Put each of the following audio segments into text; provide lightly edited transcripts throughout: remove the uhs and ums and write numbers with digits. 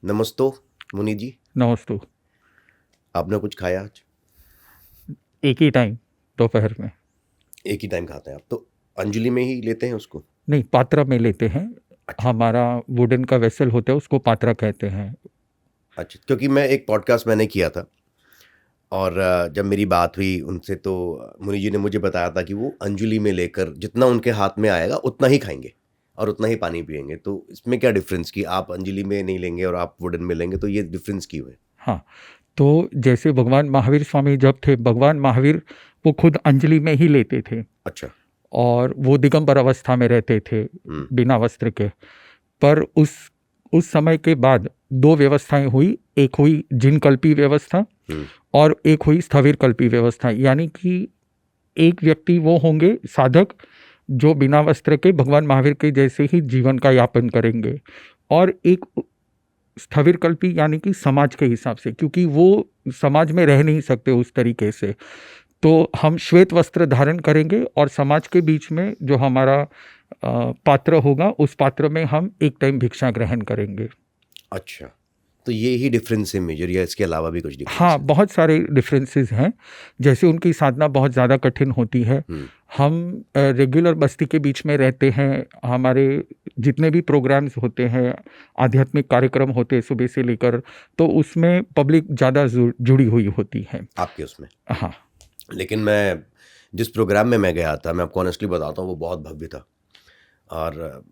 नमस्तो मुनि जी। नमस्ते। आपने कुछ खाया आज? एक ही टाइम दोपहर में। एक ही टाइम खाते हैं आप तो? अंजलि में ही लेते हैं उसको? नहीं, पात्रा में लेते हैं। अच्छा हमारा वुडन का वेसल होता है, उसको पात्रा कहते हैं। अच्छा, क्योंकि मैं एक पॉडकास्ट मैंने किया था और जब मेरी बात हुई उनसे तो मुनि जी ने मुझे बताया था कि वो अंजलि में लेकर जितना उनके हाथ में आएगा उतना ही खाएंगे और उतना ही पानी पिएंगे। तो इसमें क्या डिफरेंस कि आप अंजलि में नहीं लेंगे और आप वुडन में लेंगे, तो ये डिफरेंस क्यों है? हाँ, तो जैसे भगवान महावीर स्वामी जब थे, भगवान महावीर वो खुद अंजलि में ही लेते थे। अच्छा। और वो दिगंबर अवस्था में रहते थे, बिना वस्त्र के। पर उस समय के बाद दो व्यवस्थाएं हुई। एक हुई जिनकल्पी व्यवस्था और एक हुई स्थविर कल्पी व्यवस्था। यानी कि एक व्यक्ति वो होंगे साधक जो बिना वस्त्र के भगवान महावीर के जैसे ही जीवन का यापन करेंगे, और एक स्थविर कल्पी यानी कि समाज के हिसाब से, क्योंकि वो समाज में रह नहीं सकते उस तरीके से। तो हम श्वेत वस्त्र धारण करेंगे और समाज के बीच में जो हमारा पात्र होगा, उस पात्र में हम एक टाइम भिक्षा ग्रहण करेंगे। अच्छा, तो ये ही डिफरेंस है मेजर, या इसके अलावा भी कुछ डिफरेंस हाँ, है? बहुत सारे डिफरेंसेस हैं। जैसे उनकी साधना बहुत ज़्यादा कठिन होती है। हम रेगुलर बस्ती के बीच में रहते हैं। हमारे जितने भी प्रोग्राम्स होते हैं, आध्यात्मिक कार्यक्रम होते हैं सुबह से लेकर, तो उसमें पब्लिक ज़्यादा जुड़ी हुई होती है आपके उसमें? हाँ। लेकिन मैं जिस प्रोग्राम में मैं गया था, मैं आपको ऑनेस्टली बताता हूँ, वो बहुत भव्य था। और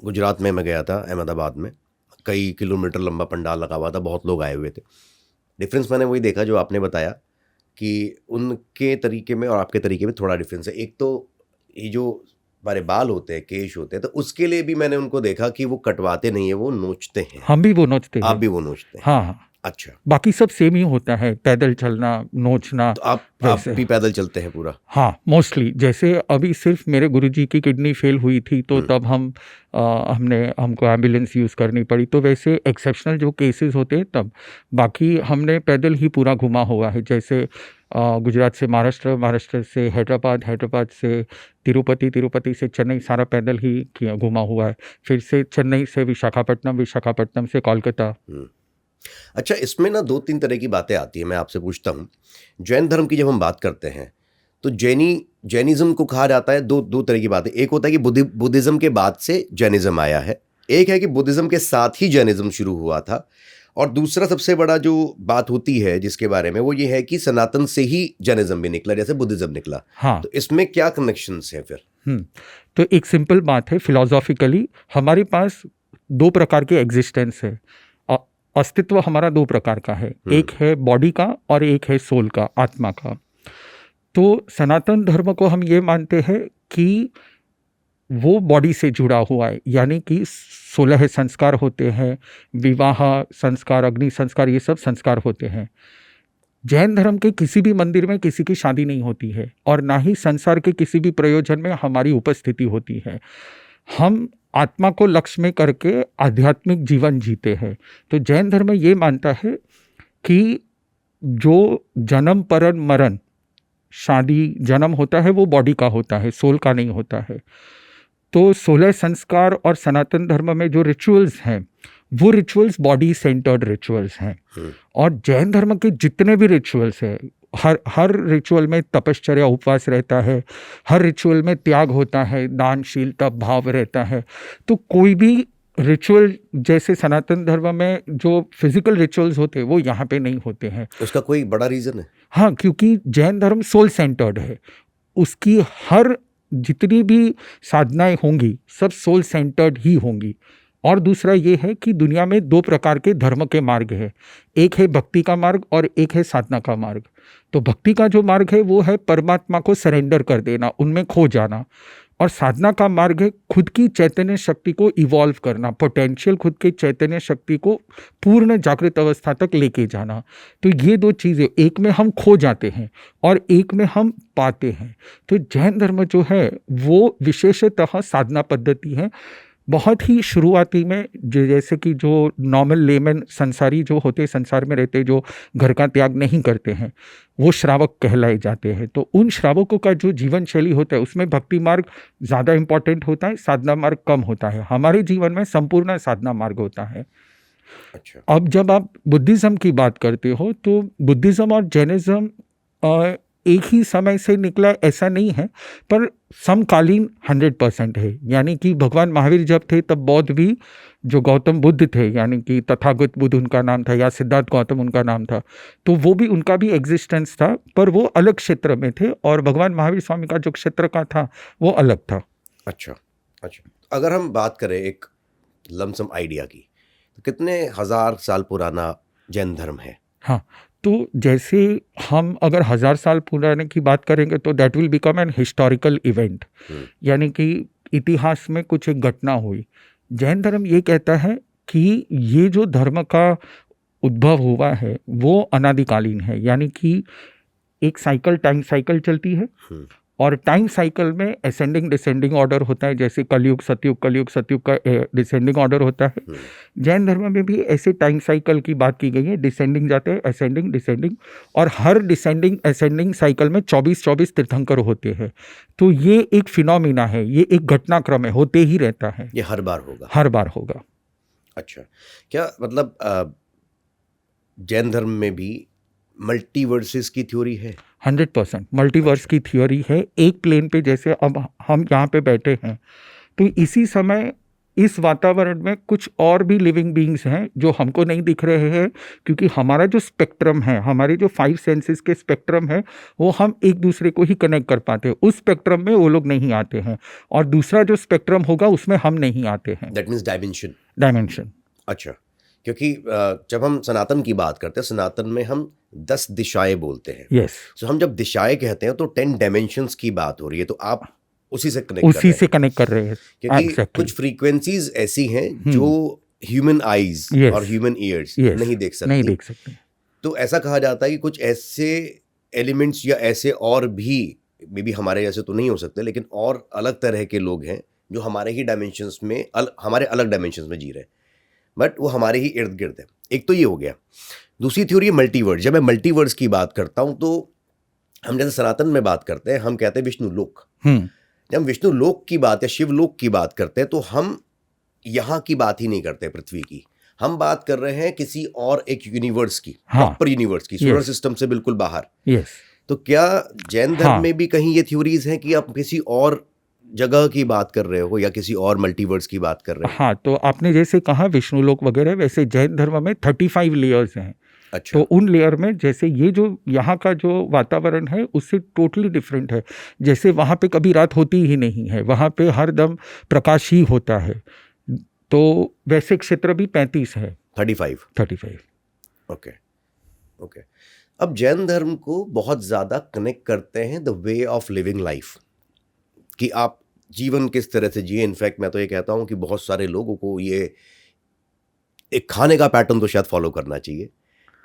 गुजरात में मैं गया था, अहमदाबाद में, कई किलोमीटर लंबा पंडाल लगा हुआ था, बहुत लोग आए हुए थे। डिफरेंस मैंने वही देखा जो आपने बताया कि उनके तरीके में और आपके तरीके में थोड़ा डिफरेंस है। एक तो ये जो हमारे बाल होते हैं, केश होते हैं, तो उसके लिए भी मैंने उनको देखा कि वो कटवाते नहीं है, वो नोचते हैं। हम भी वो नोचते हैं। आप भी वो नोचते हैं? हाँ हाँ। अच्छा, बाकी सब सेम ही होता है, पैदल चलना, नोचना। तो आप भी पैदल चलते हैं पूरा? हाँ, मोस्टली। जैसे अभी सिर्फ मेरे गुरुजी की किडनी फेल हुई थी, तो तब हमको एम्बुलेंस यूज़ करनी पड़ी। तो वैसे एक्सेप्शनल जो केसेस होते हैं तब, बाकी हमने पैदल ही पूरा घुमा हुआ है। जैसे गुजरात से महाराष्ट्र, महाराष्ट्र से हैदराबाद, हैदराबाद से तिरुपति, तिरुपति से चेन्नई, सारा पैदल ही किया घुमा हुआ है। फिर से चेन्नई से विशाखापट्टनम, विशाखापट्टनम से कोलकाता। अच्छा, इसमें ना दो तीन तरह की बातें आती है। मैं आपसे पूछता हूँ, जैन धर्म की जब हम बात करते हैं तो जैनिज्म को कहा जाता है दो तरह की बातें। एक होता है कि बुद्धिज्म के बाद से जैनिज्म आया है, एक है कि बुद्धिज्म के साथ ही जैनिज्म शुरू हुआ था, और दूसरा सबसे बड़ा जो बात होती है जिसके बारे में, वो ये है कि सनातन से ही जैनिज्म भी निकला, जैसे बुद्धिज्म निकला। हाँ। तो इसमें क्या कनेक्शंस हैं फिर? तो एक सिंपल बात है, फिलॉसॉफिकली हमारे पास दो प्रकार के एग्जिस्टेंस है। अस्तित्व हमारा दो प्रकार का है, एक है बॉडी का और एक है सोल का, आत्मा का। तो सनातन धर्म को हम ये मानते हैं कि वो बॉडी से जुड़ा हुआ है, यानी कि 16 संस्कार होते हैं, विवाह संस्कार, अग्नि संस्कार, ये सब संस्कार होते हैं। जैन धर्म के किसी भी मंदिर में किसी की शादी नहीं होती है, और ना ही संसार के किसी भी प्रयोजन में हमारी उपस्थिति होती है। हम आत्मा को लक्ष्य में करके आध्यात्मिक जीवन जीते हैं। तो जैन धर्म ये मानता है कि जो जन्म परन मरण, शादी जन्म होता है, वो बॉडी का होता है, सोल का नहीं होता है। तो 16 संस्कार और सनातन धर्म में जो रिचुअल्स हैं, वो रिचुअल्स बॉडी सेंटर्ड रिचुअल्स हैं। और जैन धर्म के जितने भी रिचुअल्स हैं, हर रिचुअल में तपश्चर्या, उपवास रहता है, हर रिचुअल में त्याग होता है, दानशीलता भाव रहता है। तो कोई भी रिचुअल जैसे सनातन धर्म में जो फिजिकल रिचुअल्स होते हैं, वो यहाँ पे नहीं होते हैं। उसका कोई बड़ा रीजन है? हाँ, क्योंकि जैन धर्म सोल सेंटर्ड है। उसकी हर जितनी भी साधनाएं होंगी, सब सोल सेंटर्ड ही होंगी। और दूसरा ये है कि दुनिया में दो प्रकार के धर्म के मार्ग है, एक है भक्ति का मार्ग और एक है साधना का मार्ग। तो भक्ति का जो मार्ग है वो है परमात्मा को सरेंडर कर देना, उनमें खो जाना। और साधना का मार्ग है खुद की चैतन्य शक्ति को इवॉल्व करना, पोटेंशियल खुद के चैतन्य शक्ति को पूर्ण जागृत अवस्था तक लेके जाना। तो ये दो चीज़ें, एक में हम खो जाते हैं और एक में हम पाते हैं। तो जैन धर्म जो है वो विशेषतः साधना पद्धति है। बहुत ही शुरुआती में जैसे कि जो नॉर्मल लेमन संसारी जो होते, संसार में रहते, जो घर का त्याग नहीं करते हैं, वो श्रावक कहलाए जाते हैं। तो उन श्रावकों का जो जीवन शैली होता है उसमें भक्ति मार्ग ज़्यादा इम्पॉर्टेंट होता है, साधना मार्ग कम होता है। हमारे जीवन में संपूर्ण साधना मार्ग होता है। अच्छा। अब जब आप बुद्धिज़्म की बात करते हो तो बुद्धिज़्म और जैनिज़्म एक ही समय से निकला ऐसा नहीं है, पर समकालीन 100% है। यानी कि भगवान महावीर जब थे तब बौद्ध भी, जो गौतम बुद्ध थे यानी कि तथागत बुद्ध उनका नाम था या सिद्धार्थ गौतम उनका नाम था, तो वो भी, उनका भी एग्जिस्टेंस था, पर वो अलग क्षेत्र में थे और भगवान महावीर स्वामी का जो क्षेत्र का था वो अलग था। अच्छा। अच्छा, अगर हम बात करें एक लमसम आइडिया की, तो कितने हजार साल पुराना जैन धर्म है? हाँ, तो जैसे हम अगर 1000 साल पुराने की बात करेंगे तो that will become an historical event, यानी कि इतिहास में कुछ एक घटना हुई। जैन धर्म ये कहता है कि ये जो धर्म का उद्भव हुआ है वो अनादिकालीन है, यानी कि एक साइकिल, टाइम साइकिल चलती है और टाइम साइकिल में असेंडिंग डिसेंडिंग ऑर्डर होता है, जैसे कलयुग सतयुग का डिसेंडिंग ऑर्डर होता है। जैन धर्म में भी ऐसे टाइम साइकिल की बात की गई है, डिसेंडिंग जाते हैं, असेंडिंग डिसेंडिंग, और हर डिसेंडिंग असेंडिंग साइकिल में 24 तीर्थंकर होते हैं। तो ये एक फिनोमिना है, ये एक घटनाक्रम है, होते ही रहता है, ये हर बार होगा? हर बार होगा। अच्छा, क्या मतलब जैन धर्म में भी मल्टीवर्सेस की थ्योरी है? 100% मल्टीवर्स की थ्योरी है। एक प्लेन पे, जैसे अब हम यहाँ पे बैठे हैं, तो इसी समय इस वातावरण में कुछ और भी लिविंग बीइंग्स हैं जो हमको नहीं दिख रहे हैं, क्योंकि हमारा जो स्पेक्ट्रम है, हमारे जो 5 सेंसेस के स्पेक्ट्रम है, वो हम एक दूसरे को ही कनेक्ट कर पाते हैं। उस स्पेक्ट्रम में वो लोग नहीं आते हैं, और दूसरा जो स्पेक्ट्रम होगा उसमें हम नहीं आते हैं। That means dimension. अच्छा, क्योंकि जब हम सनातन की बात करते हैं, सनातन में हम 10 दिशाएं बोलते हैं। यस। सो हम जब दिशाएं कहते हैं तो 10 डायमेंशंस की बात हो रही है, तो आप उसी से कनेक्ट कर रहे हैं, क्योंकि exactly. कुछ फ्रीक्वेंसीज ऐसी हैं जो ह्यूमन आईज और ह्यूमन ईयर्स नहीं देख सकती। तो ऐसा कहा जाता है कि कुछ ऐसे एलिमेंट्स या ऐसे और भी, मे बी हमारे जैसे तो नहीं हो सकते, लेकिन और अलग तरह के लोग हैं जो हमारे ही डायमेंशंस में, हमारे अलग डायमेंशंस में जी रहे हैं, बट वो हमारे ही इर्द गिर्द है। एक तो ये हो गया। दूसरी थ्योरी है मल्टीवर्स। जब मैं मल्टीवर्स की बात करता हूं तो हम जैसे सनातन में बात करते हैं, हम कहते हैं विष्णु लोक। जब हम विष्णु लोक की बात या शिव लोक की बात करते हैं तो हम यहाँ की बात ही नहीं करते पृथ्वी की, हम बात कर रहे हैं किसी और एक यूनिवर्स की, प्रॉपर यूनिवर्स की, सोलर सिस्टम से बिल्कुल बाहर। तो क्या जैन धर्म में भी कहीं ये थ्योरीज हैं कि आप किसी और जगह की बात कर रहे हो या किसी और मल्टीवर्स की बात कर रहे हो? हाँ, तो आपने जैसे कहा विष्णु लोक वगैरह, वैसे जैन धर्म में 35 लेयर्स हैं। अच्छा। तो उन लेयर में, जैसे ये जो यहाँ का जो वातावरण है उससे टोटली डिफरेंट है। जैसे वहाँ पे कभी रात होती ही नहीं है, वहाँ पे हर दम प्रकाश ही होता है। तो वैसे क्षेत्र भी 35 है। 35। ओके। अब जैन धर्म को बहुत ज़्यादा कनेक्ट करते हैं the way of living life, कि आप जीवन किस तरह से जिए। इनफैक्ट मैं तो ये कहता हूँ कि बहुत सारे लोगों को ये एक खाने का पैटर्न तो शायद फॉलो करना चाहिए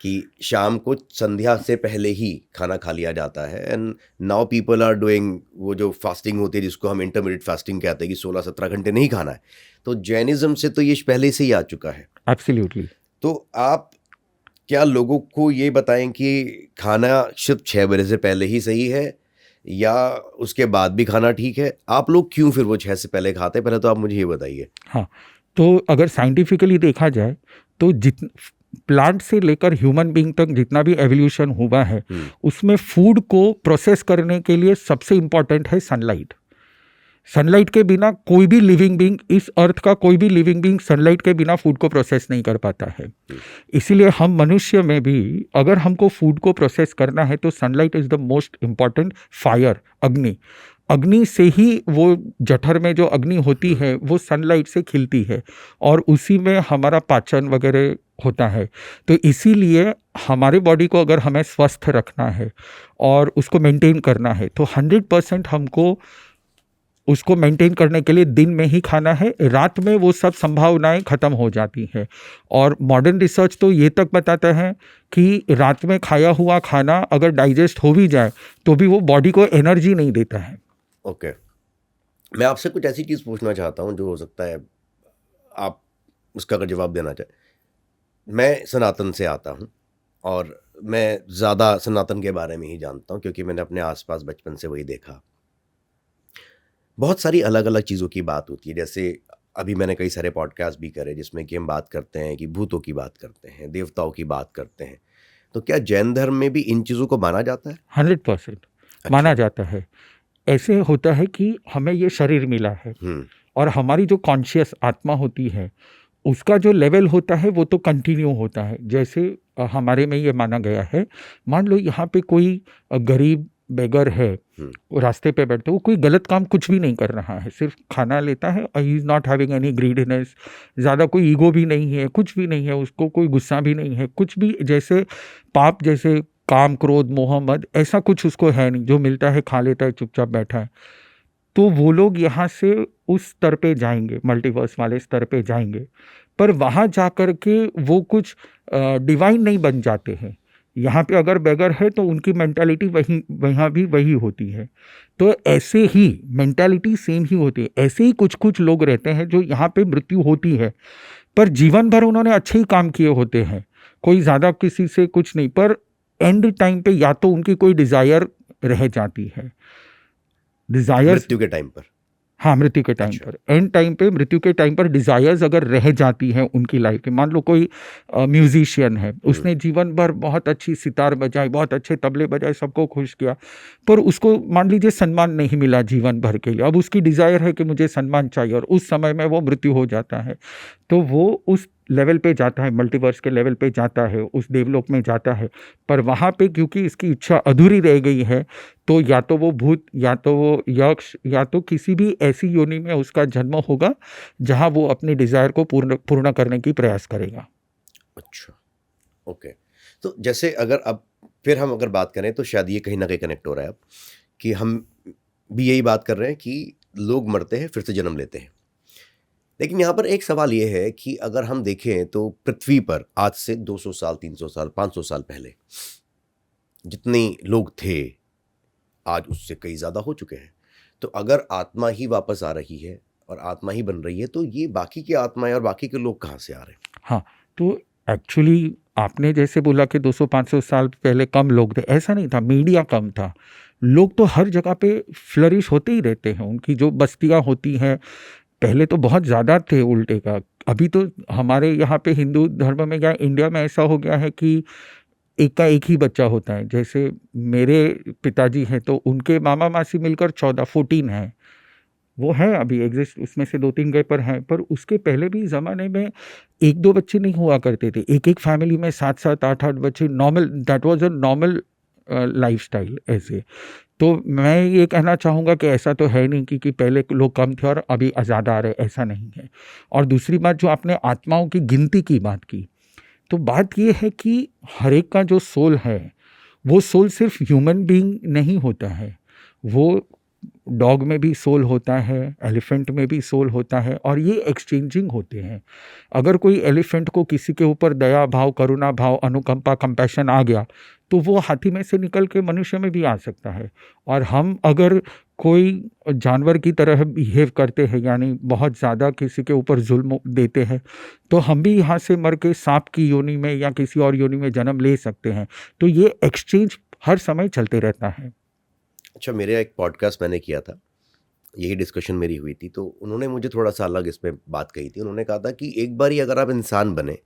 कि शाम को संध्या से पहले ही खाना खा लिया जाता है। And now people are doing वो जो फास्टिंग होती है, जिसको हम इंटरमीडिएट फास्टिंग कहते हैं, कि 16-17 घंटे नहीं खाना है। तो जैनिज्म से तो ये पहले से ही आ चुका है। एब्सोल्युटली। तो आप क्या लोगों को ये बताएं कि खाना सिर्फ 6 बजे से पहले ही सही है या उसके बाद भी खाना ठीक है? आप लोग क्यों फिर वो 6 से पहले खाते हैं? पहले तो आप मुझे ये बताइए। हाँ, तो अगर साइंटिफिकली देखा जाए तो प्लांट से लेकर ह्यूमन बीइंग तक जितना भी एवोल्यूशन हुआ है, उसमें फूड को प्रोसेस करने के लिए सबसे इंपॉर्टेंट है सनलाइट। सनलाइट के बिना कोई भी लिविंग बीइंग, इस अर्थ का कोई भी लिविंग बीइंग सनलाइट के बिना फूड को प्रोसेस नहीं कर पाता है। इसीलिए हम मनुष्य में भी अगर हमको फूड को प्रोसेस करना है तो sunlight is the most important. Fire, अग्नि से ही, वो जठर में जो अग्नि होती है वो सनलाइट से खिलती है और उसी में हमारा पाचन वगैरह होता है। तो इसीलिए हमारे बॉडी को अगर हमें स्वस्थ रखना है और उसको मेंटेन करना है तो 100% हमको उसको मेंटेन करने के लिए दिन में ही खाना है। रात में वो सब संभावनाएं खत्म हो जाती हैं। और मॉडर्न रिसर्च तो ये तक बताता है कि रात में खाया हुआ खाना अगर डाइजेस्ट हो भी जाए तो भी वो बॉडी को एनर्जी नहीं देता है। ओके। मैं आपसे कुछ ऐसी चीज़ पूछना चाहता हूँ जो हो सकता है आप उसका अगर जवाब देना चाहें। मैं सनातन से आता हूँ और मैं ज़्यादा सनातन के बारे में ही जानता हूँ क्योंकि मैंने अपने आसपास बचपन से वही देखा। बहुत सारी अलग अलग चीज़ों की बात होती है, जैसे अभी मैंने कई सारे पॉडकास्ट भी करे जिसमें कि हम बात करते हैं कि भूतों की बात करते हैं, देवताओं की बात करते हैं। तो क्या जैन धर्म में भी इन चीज़ों को माना जाता है? 100% अच्छा। माना जाता है। ऐसे होता है कि हमें ये शरीर मिला है और हमारी जो कॉन्शियस आत्मा होती है उसका जो लेवल होता है वो तो कंटिन्यू होता है। जैसे हमारे में ये माना गया है, मान लो यहाँ पे कोई गरीब बेगर है, वो रास्ते पे बैठते, वो कोई गलत काम कुछ भी नहीं कर रहा है, सिर्फ खाना लेता है और he is not having any greediness, ज़्यादा कोई ईगो भी नहीं है, कुछ भी नहीं है, उसको कोई गुस्सा भी नहीं है, कुछ भी जैसे पाप जैसे काम क्रोध मोह मद ऐसा कुछ उसको है नहीं, जो मिलता है खा लेता है, चुपचाप बैठा है। तो वो लोग यहाँ से उस स्तर पे जाएंगे, मल्टीवर्स वाले स्तर पे जाएंगे, पर वहाँ जा कर के वो कुछ डिवाइन नहीं बन जाते हैं। यहाँ पे अगर बेगर है तो उनकी मेंटालिटी वही वहाँ भी वही होती है। तो ऐसे ही मेंटालिटी सेम ही होती है। ऐसे ही कुछ कुछ लोग रहते हैं जो यहाँ पे मृत्यु होती है पर जीवन भर उन्होंने अच्छे ही काम किए होते हैं, कोई ज़्यादा किसी से कुछ नहीं, पर एंड टाइम पे या तो उनकी कोई डिज़ायर रह जाती है, डिज़ायर्स मृत्यु के टाइम पर। हाँ, मृत्यु के टाइम अच्छा। पर, एंड टाइम पे मृत्यु के टाइम पर डिज़ायर्स अगर रह जाती हैं उनकी लाइफ में। मान लो कोई म्यूजिशियन है, उसने जीवन भर बहुत अच्छी सितार बजाई, बहुत अच्छे तबले बजाए, सबको खुश किया, पर उसको मान लीजिए सम्मान नहीं मिला जीवन भर के लिए। अब उसकी डिज़ायर है कि मुझे सम्मान चाहिए और उस समय में वो मृत्यु हो जाता है, तो वो उस लेवल पे जाता है, मल्टीवर्स के लेवल पे जाता है, उस देवलोक में जाता है। पर वहाँ पे क्योंकि इसकी इच्छा अधूरी रह गई है, तो या तो वो भूत, या तो वो यक्ष, या तो किसी भी ऐसी योनि में उसका जन्म होगा जहाँ वो अपनी डिज़ायर को पूर्ण करने की प्रयास करेगा। अच्छा, ओके। तो जैसे अगर अब फिर हम अगर बात करें तो शायद ये कहीं ना कहीं कनेक्ट हो रहा है अब, कि हम भी यही बात कर रहे हैं कि लोग मरते हैं फिर से जन्म लेते हैं। लेकिन यहाँ पर एक सवाल ये है कि अगर हम देखें तो पृथ्वी पर आज से 200 साल, 300 साल, 500 साल पहले जितने लोग थे, आज उससे कई ज़्यादा हो चुके हैं। तो अगर आत्मा ही वापस आ रही है और आत्मा ही बन रही है, तो ये बाकी की आत्माएं और बाकी के लोग कहाँ से आ रहे हैं? हाँ, तो एक्चुअली आपने जैसे बोला कि 200-500 साल पहले कम लोग थे, ऐसा नहीं था, मीडिया कम था। लोग तो हर जगह पे फ्लरिश होते ही रहते हैं, उनकी जो बस्तियाँ होती हैं, पहले तो बहुत ज़्यादा थे उल्टे का। अभी तो हमारे यहाँ पे हिंदू धर्म में या इंडिया में ऐसा हो गया है कि एक का एक ही बच्चा होता है। जैसे मेरे पिताजी हैं तो उनके मामा मासी मिलकर 14 हैं, वो हैं अभी एग्जिस्ट, उसमें से 2-3 गए पर हैं। पर उसके पहले भी ज़माने में 1-2 बच्चे नहीं हुआ करते थे, एक-एक फैमिली में 7-7 8-8 बच्चे, normal, that was a normal lifestyle ऐसे। तो मैं ये कहना चाहूँगा कि ऐसा तो है नहीं कि पहले लोग कम थे और अभी ज़्यादा आ रहे, ऐसा नहीं है। और दूसरी बात, जो आपने आत्माओं की गिनती की बात की, तो बात ये है कि हर एक का जो सोल है, वो सोल सिर्फ ह्यूमन बीइंग नहीं होता है, वो डॉग में भी सोल होता है, एलिफेंट में भी सोल होता है, और ये एक्सचेंजिंग होते हैं। अगर कोई एलिफेंट को किसी के ऊपर दया भाव, करुणा भाव, अनुकंपा, कंपैशन आ गया, तो वो हाथी में से निकल के मनुष्य में भी आ सकता है। और हम अगर कोई जानवर की तरह बिहेव करते हैं, यानी बहुत ज़्यादा किसी के ऊपर जुल्म देते हैं, तो हम भी यहाँ से मर के सांप की योनि में या किसी और योनि में जन्म ले सकते हैं। तो ये एक्सचेंज हर समय चलते रहता है। अच्छा, मेरे एक पॉडकास्ट मैंने किया था, यही डिस्कशन मेरी हुई थी, तो उन्होंने मुझे थोड़ा सा अलग इस पर बात कही थी। उन्होंने कहा था कि एक बार ही अगर आप इंसान बने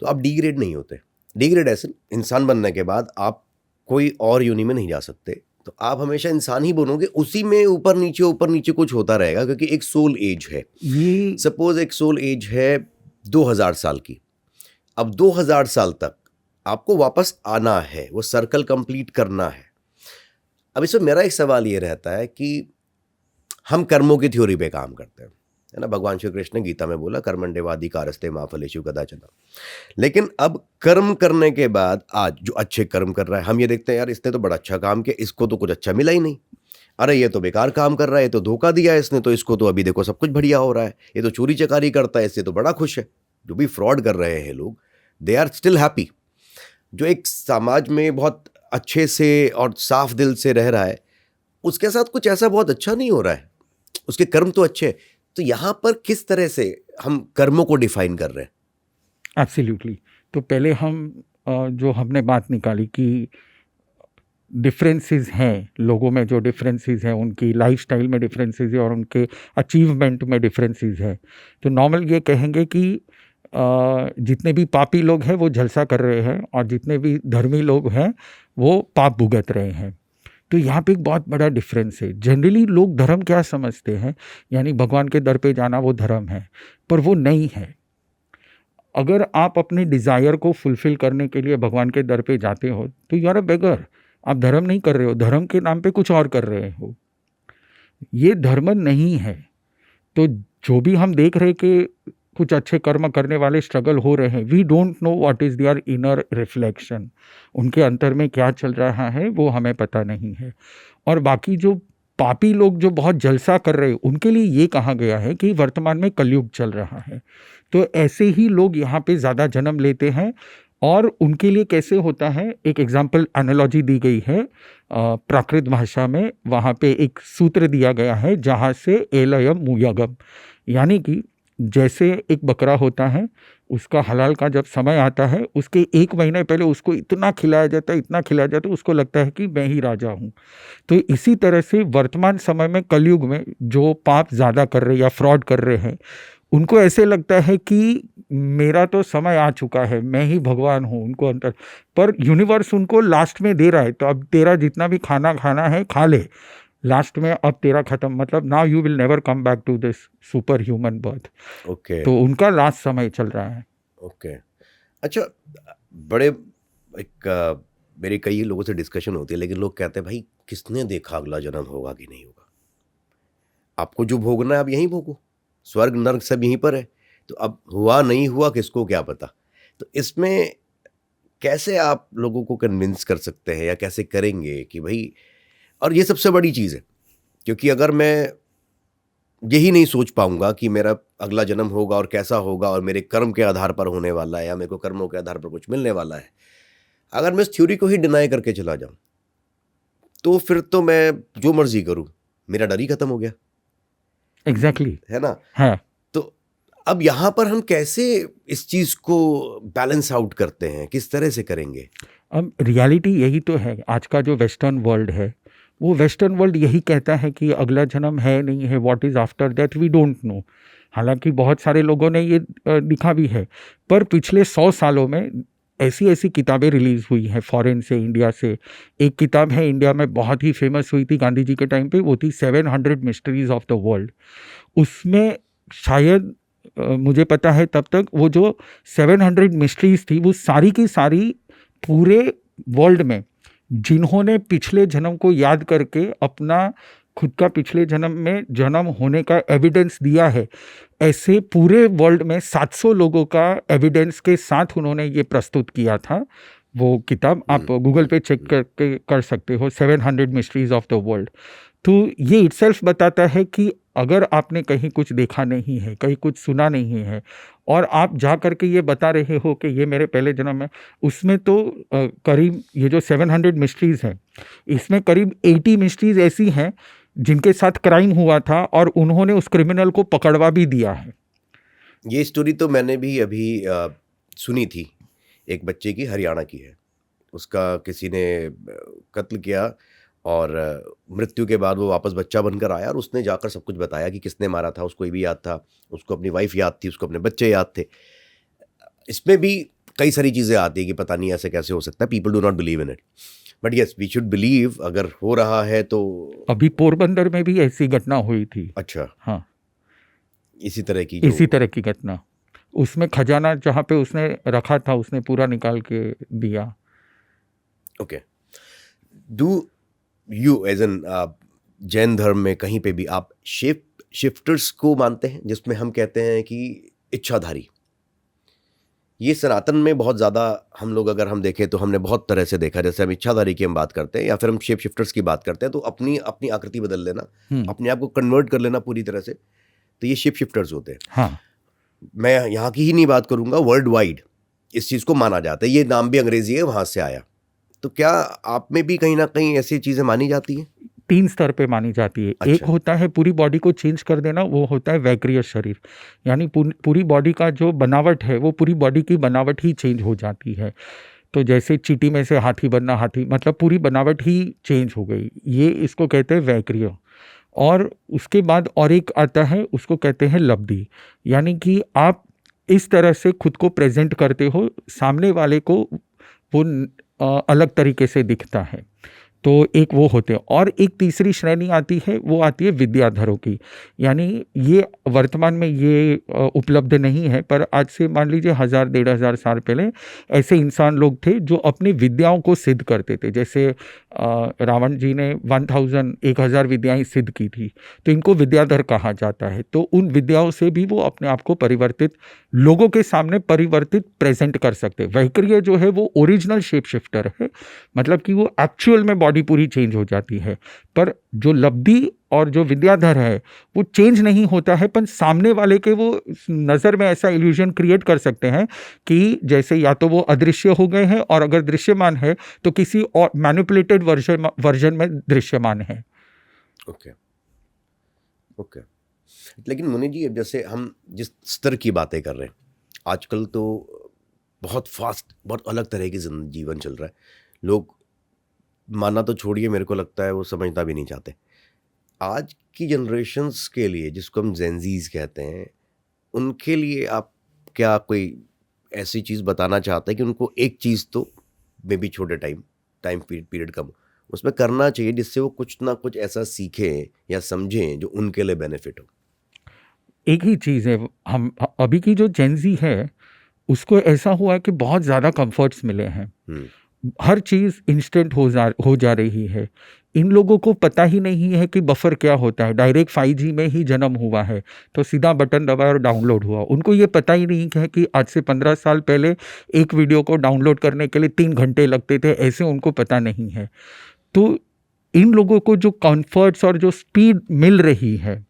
तो आप डिग्रेड नहीं होते। डिग्रेड ऐसे, इंसान बनने के बाद आप कोई और योनि में नहीं जा सकते, तो आप हमेशा इंसान ही बनोगे, उसी में ऊपर नीचे कुछ होता रहेगा, क्योंकि एक सोल एज है। ये सपोज एक सोल एज है 2000 साल की, अब 2000 साल तक आपको वापस आना है, वो सर्कल कंप्लीट करना है। अब इसमें मेरा एक सवाल ये रहता है कि हम कर्मों की थ्योरी पे काम करते हैं, है ना। भगवान श्री कृष्ण ने गीता में बोला, कर्मण्येवादी कारस्ते मा फलेषु कदाचन। लेकिन अब कर्म करने के बाद आज जो अच्छे कर्म कर रहा है, हम ये देखते हैं यार इसने तो बड़ा अच्छा काम किया, इसको तो कुछ अच्छा मिला ही नहीं, अरे ये तो बेकार काम कर रहा है, ये तो धोखा दिया है इसने, तो इसको तो अभी देखो सब कुछ बढ़िया हो रहा है, ये तो चोरी चकारी करता है, इससे तो बड़ा खुश है। जो भी फ्रॉड कर रहे हैं लोग, दे आर स्टिल हैप्पी। जो एक समाज में बहुत अच्छे से और साफ दिल से रह रहा है, उसके साथ कुछ ऐसा बहुत अच्छा नहीं हो रहा है, उसके कर्म तो अच्छे हैं। तो यहाँ पर किस तरह से हम कर्मों को डिफाइन कर रहे हैं? एब्सोल्युटली। तो पहले हम जो हमने बात निकाली कि डिफरेंसेस हैं, लोगों में जो डिफरेंसेस हैं, उनकी लाइफस्टाइल में डिफरेंसेस है और उनके अचीवमेंट में डिफरेंसेस है, तो नॉर्मल ये कहेंगे कि जितने भी पापी लोग हैं वो जलसा कर रहे हैं और जितने भी धर्मी लोग हैं वो पाप भुगत रहे हैं। तो यहाँ पे एक बहुत बड़ा डिफरेंस है। जनरली लोग धर्म क्या समझते हैं, यानी भगवान के दर पे जाना वो धर्म है, पर वो नहीं है। अगर आप अपने डिज़ायर को फुलफ़िल करने के लिए भगवान के दर पे जाते हो तो यू आर अ बेगर, आप धर्म नहीं कर रहे हो, धर्म के नाम पे कुछ और कर रहे हो, ये धर्म नहीं है। तो जो भी हम देख रहे कि कुछ अच्छे कर्म करने वाले स्ट्रगल हो रहे हैं, we don't know what is their inner reflection, उनके अंतर में क्या चल रहा है वो हमें पता नहीं है। और बाकी जो पापी लोग जो बहुत जलसा कर रहे हैं, उनके लिए ये कहा गया है कि वर्तमान में कलयुग चल रहा है, तो ऐसे ही लोग यहाँ पे ज़्यादा जन्म लेते हैं। और उनके लिए कैसे होता है, एक एग्जाम्पल एनालॉजी दी गई है प्राकृत भाषा में, वहाँ पे एक सूत्र दिया गया है जहाँ से एलयम मुयगम, यानी कि जैसे एक बकरा होता है, उसका हलाल का जब समय आता है, उसके 1 महीने पहले उसको इतना खिलाया जाता है, इतना खिलाया जाता है, उसको लगता है कि मैं ही राजा हूँ। तो इसी तरह से वर्तमान समय में कलयुग में जो पाप ज़्यादा कर रहे हैं या फ्रॉड कर रहे हैं, उनको ऐसे लगता है कि मेरा तो समय आ चुका है, मैं ही भगवान हूँ, उनको अंतर, पर यूनिवर्स उनको लास्ट में दे रहा है, तो अब तेरा जितना भी खाना खाना है खा ले, लास्ट में अब तेरा खत्म, मतलब now you will never come back to this super human birth. Okay तो उनका लास्ट समय चल रहा है। ओके अच्छा, बड़े मेरे कई लोगों से डिस्कशन होती है, लेकिन लोग कहते हैं भाई किसने देखा अगला जन्म होगा कि नहीं होगा, आपको जो भोगना है आप यहीं भोगो, स्वर्ग नर्क सब यहीं पर है, तो अब हुआ नहीं हुआ किसको क्या पता। तो इसमें कैसे आप लोगों को कन्विंस कर सकते हैं या कैसे करेंगे कि भाई, और ये सबसे बड़ी चीज़ है, क्योंकि अगर मैं यही नहीं सोच पाऊंगा कि मेरा अगला जन्म होगा और कैसा होगा और मेरे कर्म के आधार पर होने वाला है या मेरे को कर्मों के आधार पर कुछ मिलने वाला है, अगर मैं इस थ्योरी को ही डिनाई करके चला जाऊं तो फिर तो मैं जो मर्जी करूं, मेरा डर ही खत्म हो गया। एग्जैक्टली है ना? है। तो अब यहाँ पर हम कैसे इस चीज़ को बैलेंस आउट करते हैं, किस तरह से करेंगे? अब रियलिटी यही तो है, आज का जो वेस्टर्न वर्ल्ड है, वो वेस्टर्न वर्ल्ड यही कहता है कि अगला जन्म है नहीं है, what is after that we don't know. हालांकि बहुत सारे लोगों ने ये लिखा भी है, पर पिछले 100 सालों में ऐसी ऐसी किताबें रिलीज़ हुई हैं फॉरेन से, इंडिया से। एक किताब है इंडिया में बहुत ही फेमस हुई थी गांधी जी के टाइम पे, वो थी 700 मिस्ट्रीज ऑफ द वर्ल्ड। उसमें शायद मुझे पता है तब तक वो जो 700 मिस्ट्रीज थी, वो सारी की सारी पूरे वर्ल्ड में जिन्होंने पिछले जन्म को याद करके अपना खुद का पिछले जन्म में जन्म होने का एविडेंस दिया है, ऐसे पूरे वर्ल्ड में 700 लोगों का एविडेंस के साथ उन्होंने ये प्रस्तुत किया था। वो किताब आप गूगल पे चेक करके कर सकते हो, 700 मिस्ट्रीज ऑफ द वर्ल्ड। तो ये इटसेल्फ बताता है कि अगर आपने कहीं कुछ देखा नहीं है, कहीं कुछ सुना नहीं है, और आप जा करके ये बता रहे हो कि ये मेरे पहले जन्म है, उसमें तो करीब ये जो 700 मिस्ट्रीज़ हैं, इसमें करीब 80 मिस्ट्रीज़ ऐसी हैं जिनके साथ क्राइम हुआ था और उन्होंने उस क्रिमिनल को पकड़वा भी दिया है। ये स्टोरी तो मैंने भी अभी सुनी थी, एक बच्चे की, हरियाणा की है। उसका किसी ने कत्ल किया और मृत्यु के बाद वो वापस बच्चा बनकर आया और उसने जाकर सब कुछ बताया कि किसने मारा था। उसको ये भी याद था, उसको अपनी वाइफ याद थी, उसको अपने बच्चे याद थे। इसमें भी कई सारी चीज़ें आती है कि पता नहीं ऐसे कैसे हो सकता है, people do not believe in it, but yes we should believe अगर हो रहा है तो। अभी पोरबंदर में भी ऐसी घटना हुई थी। अच्छा, हाँ, इसी तरह की इसी तरह की घटना, उसमें खजाना जहाँ पे उसने रखा था उसने पूरा निकाल के दिया। Okay, do you as an Jain धर्म में कहीं पे भी आप शिफ्टर्स को मानते हैं, जिसमें हम कहते हैं कि इच्छाधारी? ये सनातन में बहुत ज़्यादा हम लोग अगर हम देखें तो हमने बहुत तरह से देखा, जैसे हम इच्छाधारी की हम बात करते हैं या फिर हम शेप शिफ्टर्स की बात करते हैं, तो अपनी अपनी आकृति बदल लेना, अपने आप को कन्वर्ट कर लेना पूरी तरह से, तो ये शेप शिफ्टर्स होते हैं। हाँ, मैं यहाँ की ही नहीं बात करूँगा, वर्ल्ड वाइड इस चीज़ को माना जाता है। ये नाम भी अंग्रेजी है, वहाँ से आया। तो क्या आप में भी कहीं ना कहीं ऐसी चीज़ें मानी जाती हैं? 3 स्तर पे मानी जाती है। अच्छा। एक होता है पूरी बॉडी को चेंज कर देना, वो होता है वैक्रिय शरीर, यानी पूरी बॉडी का जो बनावट है वो पूरी बॉडी की बनावट ही चेंज हो जाती है। तो जैसे चींटी में से हाथी बनना, हाथी मतलब पूरी बनावट ही चेंज हो गई, ये इसको कहते हैं वैक्रिय। और उसके बाद और एक आता है, उसको कहते हैं लब्धि, यानी कि आप इस तरह से खुद को प्रेजेंट करते हो, सामने वाले को वो अलग तरीके से दिखता है। तो एक वो होते हैं। और एक तीसरी श्रेणी आती है, वो आती है विद्याधरों की, यानी ये वर्तमान में ये उपलब्ध नहीं है, पर आज से मान लीजिए 1000-1500 साल पहले ऐसे इंसान लोग थे जो अपनी विद्याओं को सिद्ध करते थे। जैसे रावण जी ने 1000 विद्याएं सिद्ध की थी, तो इनको विद्याधर कहा जाता है। तो उन विद्याओं से भी वो अपने आप को परिवर्तित, लोगों के सामने परिवर्तित प्रेजेंट कर सकते। वैक्रिय जो है वो ओरिजिनल शेप शिफ्टर है, मतलब कि वो एक्चुअल में बॉडी पूरी चेंज हो जाती है। पर जो लब्धि और जो विद्याधर है वो चेंज नहीं होता है, पर सामने वाले के वो नज़र में ऐसा इल्यूजन क्रिएट कर सकते हैं कि जैसे या तो वो अदृश्य हो गए हैं, और अगर दृश्यमान है तो किसी और मैनिपुलेटेड वर्जन में दृश्यमान है। Okay okay. लेकिन मुनि जी, अब जैसे हम जिस स्तर की बातें कर रहे हैं आजकल, तो बहुत फास्ट, बहुत अलग तरह की जीवन चल रहा है। लोग मानना तो छोड़िए, मेरे को लगता है वो समझना भी नहीं चाहते। आज की जनरेशन्स के लिए, जिसको हम जेनजीज कहते हैं, उनके लिए आप क्या कोई ऐसी चीज़ बताना चाहते हैं कि उनको एक चीज़ तो मे बी छोटे टाइम पीरियड कम, उसमें करना चाहिए जिससे वो कुछ ना कुछ ऐसा सीखें या समझें जो उनके लिए बेनिफिट हो? एक ही चीज़ है, हम अभी की जो जेनजी है उसको ऐसा हुआ है कि बहुत ज़्यादा कंफर्ट्स मिले हैं, हर चीज़ इंस्टेंट हो जा रही है। इन लोगों को पता ही नहीं है कि बफर क्या होता है। डायरेक्ट 5G में ही जन्म हुआ है, तो सीधा बटन दबाया और डाउनलोड हुआ। उनको ये पता ही नहीं है कि आज से 15 साल पहले एक वीडियो को डाउनलोड करने के लिए 3 घंटे लगते थे, ऐसे उनको पता नहीं है। तो इन लोगों को जो कंफर्ट्स और जो स्पीड मिल रही है,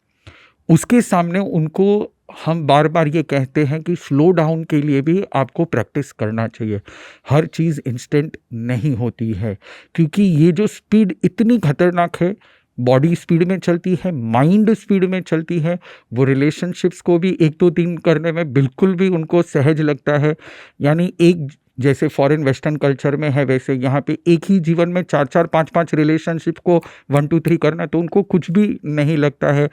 उसके सामने उनको हम बार बार ये कहते हैं कि स्लो डाउन के लिए भी आपको प्रैक्टिस करना चाहिए। हर चीज़ इंस्टेंट नहीं होती है, क्योंकि ये जो स्पीड इतनी खतरनाक है, बॉडी स्पीड में चलती है, माइंड स्पीड में चलती है। वो रिलेशनशिप्स को भी 1-2-3 करने में बिल्कुल भी उनको सहज लगता है। यानी एक, जैसे फॉरेन वेस्टर्न कल्चर में है, वैसे यहाँ पे एक ही जीवन में 4-4 5-5 रिलेशनशिप को 1-2-3 करना, तो उनको कुछ भी नहीं लगता है।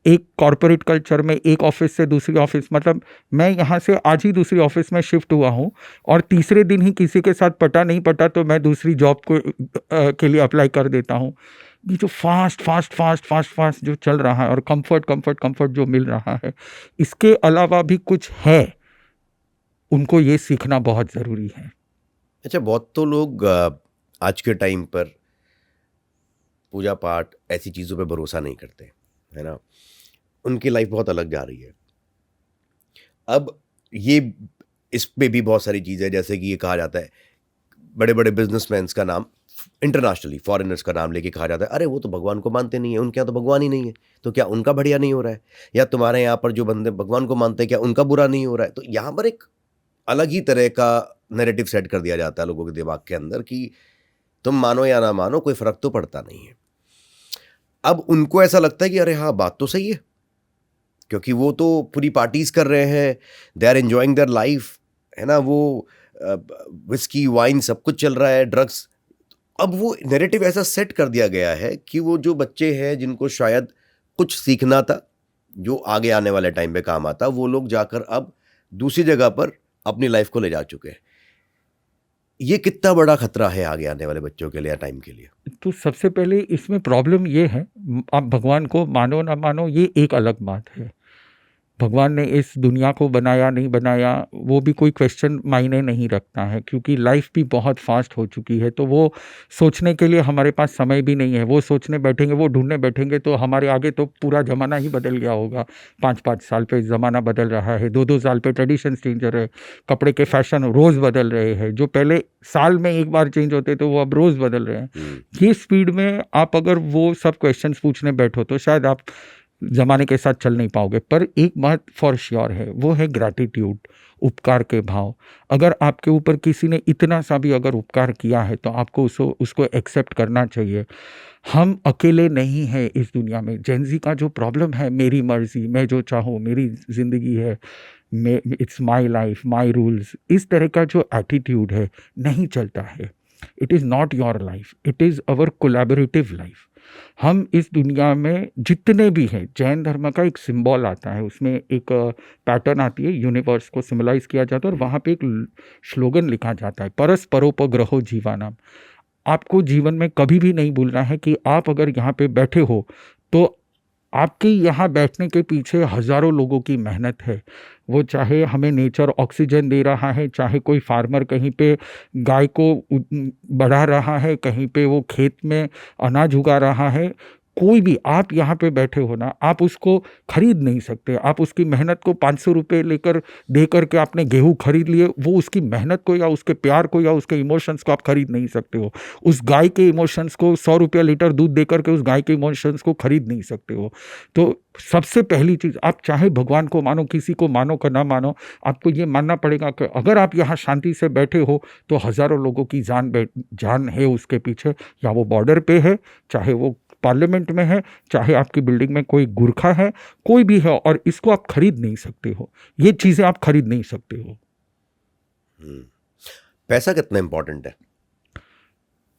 एक कॉरपोरेट कल्चर में एक ऑफिस से दूसरी ऑफिस, मतलब मैं यहाँ से आज ही दूसरी ऑफिस में शिफ्ट हुआ हूँ, और तीसरे दिन ही किसी के साथ पटा नहीं पटा तो मैं दूसरी जॉब को के लिए अप्लाई कर देता हूँ। ये जो फास्ट जो चल रहा है, और कंफर्ट जो मिल रहा है, इसके अलावा भी कुछ है, उनको ये सीखना बहुत ज़रूरी है। अच्छा, बहुत तो लोग आज के टाइम पर पूजा पाठ ऐसी चीज़ों पे भरोसा नहीं करते, है ना? उनकी लाइफ बहुत अलग जा रही है। अब ये, इस पे भी बहुत सारी चीज़ें, जैसे कि ये कहा जाता है, बड़े बड़े बिजनेसमैन्स का नाम, इंटरनेशनली फॉरेनर्स का नाम लेके कहा जाता है, अरे वो तो भगवान को मानते नहीं है, उनके यहाँ तो भगवान ही नहीं है, तो क्या उनका बढ़िया नहीं हो रहा है? या तुम्हारे यहाँ पर जो बंदे भगवान को मानते हैं, क्या उनका बुरा नहीं हो रहा है? तो यहाँ पर एक अलग ही तरह का नैरेटिव सेट कर दिया जाता है लोगों के दिमाग के अंदर कि तुम मानो या ना मानो, कोई फर्क तो पड़ता नहीं है। अब उनको ऐसा लगता है कि अरे हाँ, बात तो सही है, क्योंकि वो तो पूरी पार्टीज कर रहे हैं, they are enjoying their life, है ना? वो विस्की वाइन सब कुछ चल रहा है, ड्रग्स। अब वो नैरेटिव ऐसा सेट कर दिया गया है कि वो जो बच्चे हैं जिनको शायद कुछ सीखना था जो आगे आने वाले टाइम पे काम आता, वो लोग जाकर अब दूसरी जगह पर अपनी लाइफ को ले जा चुके हैं। ये कितना बड़ा खतरा है आगे आने वाले बच्चों के लिए या टाइम के लिए? तो सबसे पहले इसमें प्रॉब्लम ये है, आप भगवान को मानो ना मानो, ये एक अलग बात है। भगवान ने इस दुनिया को बनाया नहीं बनाया, वो भी कोई क्वेश्चन मायने नहीं रखता है, क्योंकि लाइफ भी बहुत फास्ट हो चुकी है। तो वो सोचने के लिए हमारे पास समय भी नहीं है। वो सोचने बैठेंगे, वो ढूंढने बैठेंगे तो हमारे आगे तो पूरा ज़माना ही बदल गया होगा। 5-5 साल पे ज़माना बदल रहा है, 2-2 साल पे ट्रेडिशन चेंज हो रहे हैं, कपड़े के फैशन रोज़ बदल रहे हैं। जो पहले साल में एक बार चेंज होते तो वो अब रोज़ बदल रहे हैं। ये स्पीड में आप अगर वो सब क्वेश्चन पूछने बैठो तो शायद आप ज़माने के साथ चल नहीं पाओगे। पर एक बात फॉर श्योर है, वो है ग्रैटिट्यूड, उपकार के भाव। अगर आपके ऊपर किसी ने इतना सा भी अगर उपकार किया है तो आपको उसको एक्सेप्ट करना चाहिए। हम अकेले नहीं हैं इस दुनिया में। जेन ज़ी का जो प्रॉब्लम है, मेरी मर्ज़ी, मैं जो चाहूँ, मेरी ज़िंदगी है, it's my life, my rules, इस तरह का जो एटीट्यूड है नहीं चलता है। It is not your life, it is our collaborative life. हम इस दुनिया में जितने भी हैं, जैन धर्म का एक सिंबल आता है, उसमें एक पैटर्न आती है, यूनिवर्स को सिम्बलाइज किया जाता है और वहाँ पे एक स्लोगन लिखा जाता है, परस्परोपग्रहो जीवानाम। आपको जीवन में कभी भी नहीं भूलना है कि आप अगर यहाँ पे बैठे हो तो आपके यहाँ बैठने के पीछे हज़ारों लोगों की मेहनत है। वो चाहे हमें नेचर ऑक्सीजन दे रहा है, चाहे कोई फार्मर कहीं पे गाय को बढ़ा रहा है, कहीं पे वो खेत में अनाज उगा रहा है, कोई भी, आप यहाँ पे बैठे हो ना, आप उसको खरीद नहीं सकते। आप उसकी मेहनत को 500 रुपये लेकर दे करके आपने गेहूँ खरीद लिए, वो उसकी मेहनत को या उसके प्यार को या उसके इमोशंस को आप खरीद नहीं सकते हो। उस गाय के इमोशंस को 100 रुपया लीटर दूध दे करके उस गाय के इमोशंस को खरीद नहीं सकते हो। तो सबसे पहली चीज़, आप चाहे भगवान को मानो, किसी को मानो का ना मानो, आपको ये मानना पड़ेगा कि अगर आप यहाँ शांति से बैठे हो तो हज़ारों लोगों की जान है उसके पीछे, या वो बॉर्डर पे है, चाहे वो पार्लियामेंट में है, चाहे आपकी बिल्डिंग में कोई गुरखा है, कोई भी है, और इसको आप खरीद नहीं सकते हो। ये चीज़ें आप खरीद नहीं सकते हो। पैसा कितना इंपॉर्टेंट है?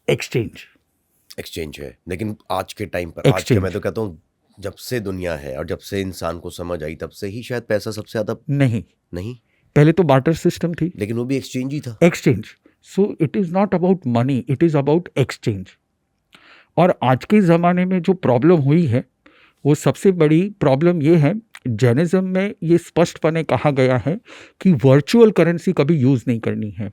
एक्सचेंज है, लेकिन आज के टाइम पर, आज के, मैं तो कहता हूँ जब से दुनिया है और जब से इंसान को समझ आई तब से ही शायद पैसा सबसे ज़्यादा नहीं, पहले तो बार्टर सिस्टम थी, लेकिन वो भी एक्सचेंज ही था। Exchange. So it is not about money, it is about exchange. और आज के ज़माने में जो प्रॉब्लम हुई है, वो सबसे बड़ी प्रॉब्लम ये है, जैनिज़्म में ये स्पष्टपणे कहा गया है कि वर्चुअल करेंसी कभी यूज़ नहीं करनी है।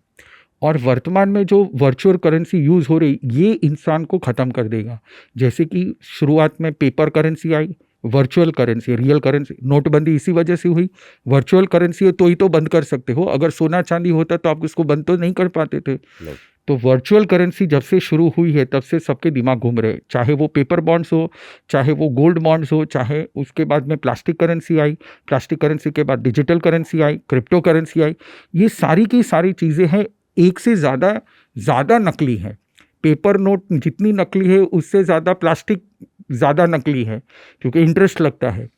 और वर्तमान में जो वर्चुअल करेंसी यूज़ हो रही, ये इंसान को ख़त्म कर देगा। जैसे कि शुरुआत में पेपर करेंसी आई, वर्चुअल करेंसी, रियल करेंसी, नोटबंदी इसी वजह से हुई। वर्चुअल करेंसी है तो ही तो बंद कर सकते हो, अगर सोना चांदी होता तो आप उसको बंद तो नहीं कर पाते थे। तो वर्चुअल करेंसी जब से शुरू हुई है तब से सबके दिमाग घूम रहे, चाहे वो पेपर बॉन्ड्स हो, चाहे वो गोल्ड बॉन्ड्स हो, चाहे उसके बाद में प्लास्टिक करेंसी आई, प्लास्टिक करेंसी के बाद डिजिटल करेंसी आई, क्रिप्टो करेंसी आई। ये सारी की सारी चीज़ें हैं, एक से ज़्यादा नकली है। पेपर नोट जितनी नकली है उससे ज़्यादा प्लास्टिक ज़्यादा नकली है, क्योंकि इंटरेस्ट लगता है।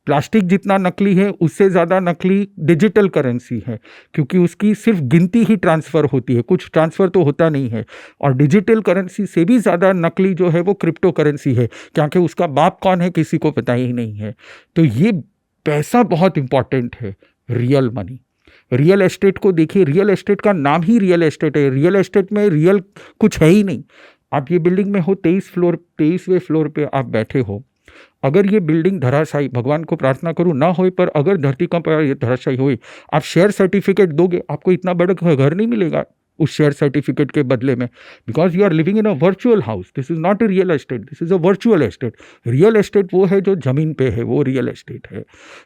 प्लास्टिक जितना नकली है उससे ज़्यादा नकली डिजिटल करेंसी है, क्योंकि उसकी सिर्फ गिनती ही ट्रांसफ़र होती है, कुछ ट्रांसफ़र तो होता नहीं है। और डिजिटल करेंसी से भी ज़्यादा नकली जो है वो क्रिप्टो करेंसी है, क्योंकि उसका बाप कौन है किसी को पता ही नहीं है। तो ये पैसा बहुत इम्पॉर्टेंट है। रियल मनी, रियल एस्टेट को देखिए, रियल एस्टेट का नाम ही रियल एस्टेट है। रियल एस्टेट में रियल कुछ है ही नहीं। आप ये बिल्डिंग में हो, 23वें फ्लोर पे आप बैठे हो, अगर ये बिल्डिंग धराशायी, भगवान को प्रार्थना करूँ ना होए, पर अगर धरती कंप धराशायी हुई, आप शेयर सर्टिफिकेट दोगे, आपको इतना बड़ा घर नहीं मिलेगा उस शेयर सर्टिफिकेट के बदले में, because you are living in a virtual house. This is not a real estate, this is a virtual estate. Real estate वो है जो जमीन पे है, वो रियल एस्टेट है।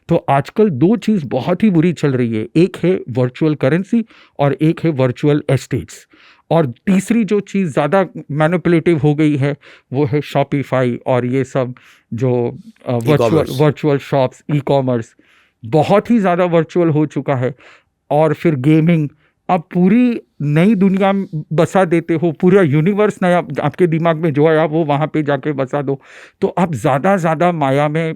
तो आजकल दो चीज़ बहुत ही बुरी चल रही है, एक है वर्चुअल करेंसी और एक है वर्चुअल एस्टेट्स। और तीसरी जो चीज़ ज़्यादा मैनिपुलेटिव हो गई है वो है शॉपिफाई और ये सब जो वर्चुअल शॉप्स, ई कॉमर्स बहुत ही ज़्यादा वर्चुअल हो चुका है। और फिर गेमिंग, आप पूरी नई दुनिया बसा देते हो, पूरा यूनिवर्स नया आपके दिमाग में जो आया वो वहाँ पे जाके बसा दो। तो आप ज़्यादा माया में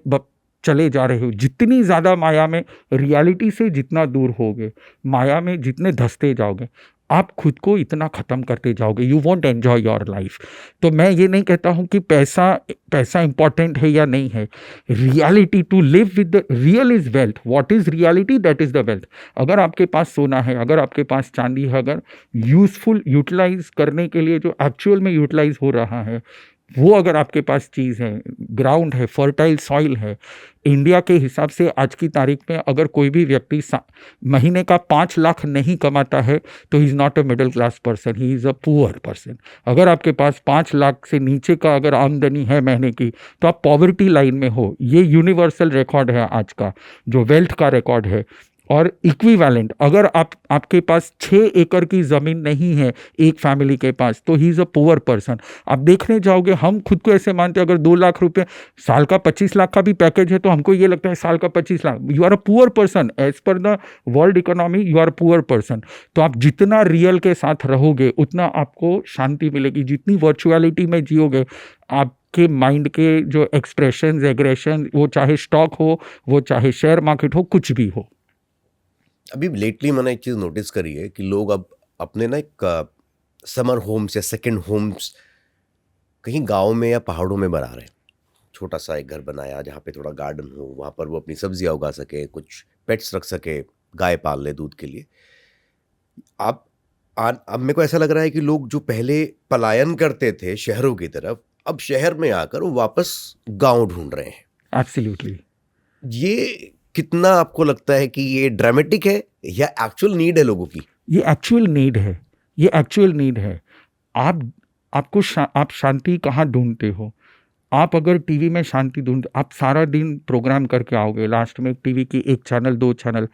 चले जा रहे हो। जितनी ज़्यादा माया में, रियलिटी से जितना दूर होगे, माया में जितने धंसते जाओगे, आप खुद को इतना ख़त्म करते जाओगे, you want enjoy your life. तो मैं ये नहीं कहता हूँ कि पैसा इंपॉर्टेंट है या नहीं है। Reality, to live with the real is wealth. What is reality, that is the wealth. अगर आपके पास सोना है, अगर आपके पास चांदी है, अगर यूज़फुल यूटिलाइज करने के लिए जो एक्चुअल में यूटिलाइज हो रहा है वो अगर आपके पास चीज़ है, ग्राउंड है, फर्टाइल सॉइल है। इंडिया के हिसाब से आज की तारीख में अगर कोई भी व्यक्ति महीने का 5 लाख नहीं कमाता है तो he is not a middle class person, he is a poor person. अगर आपके पास 5 लाख से नीचे का अगर आमदनी है महीने की तो आप पॉवर्टी लाइन में हो। ये यूनिवर्सल रिकॉर्ड है आज का, जो वेल्थ का रिकॉर्ड है। और इक्विवेलेंट, अगर आपके पास 6 एकड़ की ज़मीन नहीं है एक फैमिली के पास तो he is a poor person. आप देखने जाओगे, हम खुद को ऐसे मानते हैं, अगर 2 लाख रुपए, साल का 25 लाख का भी पैकेज है तो हमको ये लगता है साल का 25 lakh, you are a poor person. As per the world economy you are a poor person. तो आप जितना रियल के साथ रहोगे उतना आपको शांति मिलेगी। जितनी वर्चुअलिटी में जियोगे, आपके माइंड के जो एक्सप्रेशन, एग्रेशन, वो चाहे स्टॉक हो, वो चाहे शेयर मार्केट हो, कुछ भी हो। अभी लेटली मैंने एक चीज़ नोटिस करी है कि लोग अब अपने ना एक समर होम्स या सेकंड होम्स कहीं गांव में या पहाड़ों में बना रहे हैं। छोटा सा एक घर बनाया जहाँ पे थोड़ा गार्डन हो, वहाँ पर वो अपनी सब्जियाँ उगा सके, कुछ पेट्स रख सके, गाय पाल ले दूध के लिए। आप अब मेरे को ऐसा लग रहा है कि लोग जो पहले पलायन करते थे शहरों की तरफ, अब शहर में आकर वो वापस गांव ढूंढ रहे हैं। एब्सोल्युटली। ये कितना आपको लगता है कि ये ड्रामेटिक है या एक्चुअल नीड है लोगों की? ये एक्चुअल नीड है, ये एक्चुअल नीड है। आप शांति कहाँ ढूंढते हो? आप अगर टीवी में शांति ढूंढ, आप सारा दिन प्रोग्राम करके आओगे, लास्ट में टीवी की एक चैनल, दो चैनल,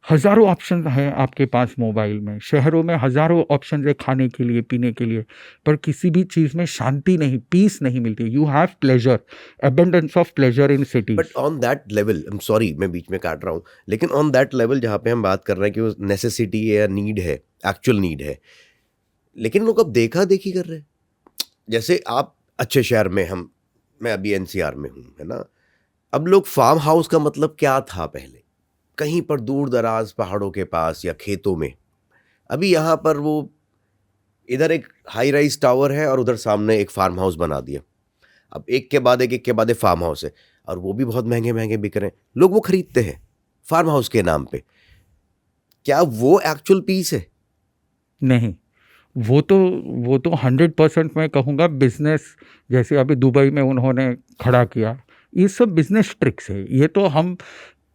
हजारों ऑप्शन है आपके पास मोबाइल में। शहरों में हजारों ऑप्शन है खाने के लिए, पीने के लिए, पर किसी भी चीज में शांति नहीं, पीस नहीं मिलती। You have pleasure, abundance of pleasure in city. But on that level, I am sorry मैं बीच में काट रहा हूँ, लेकिन ऑन दैट लेवल जहाँ पे हम बात कर रहे हैं कि वो नेसेसिटी है या नीड है, एक्चुअल नीड है, लेकिन लोग अब देखा देखी कर रहे हैं। जैसे आप अच्छे शहर में, मैं अभी एनसीआर में हूँ, है ना। अब लोग फार्म हाउस का मतलब क्या था पहले, कहीं पर दूर दराज पहाड़ों के पास या खेतों में। अभी यहाँ पर वो इधर एक हाई राइज टावर है और उधर सामने एक फार्म हाउस बना दिया। अब एक के बाद एक फार्म हाउस है, और वो भी बहुत महंगे महंगे बिक रहे हैं। लोग वो खरीदते हैं फार्म हाउस के नाम पे। क्या वो एक्चुअल पीस है? नहीं, वो तो 100% मैं कहूँगा बिजनेस, जैसे अभी दुबई में उन्होंने खड़ा किया, ये सब बिजनेस ट्रिक्स है। ये तो हम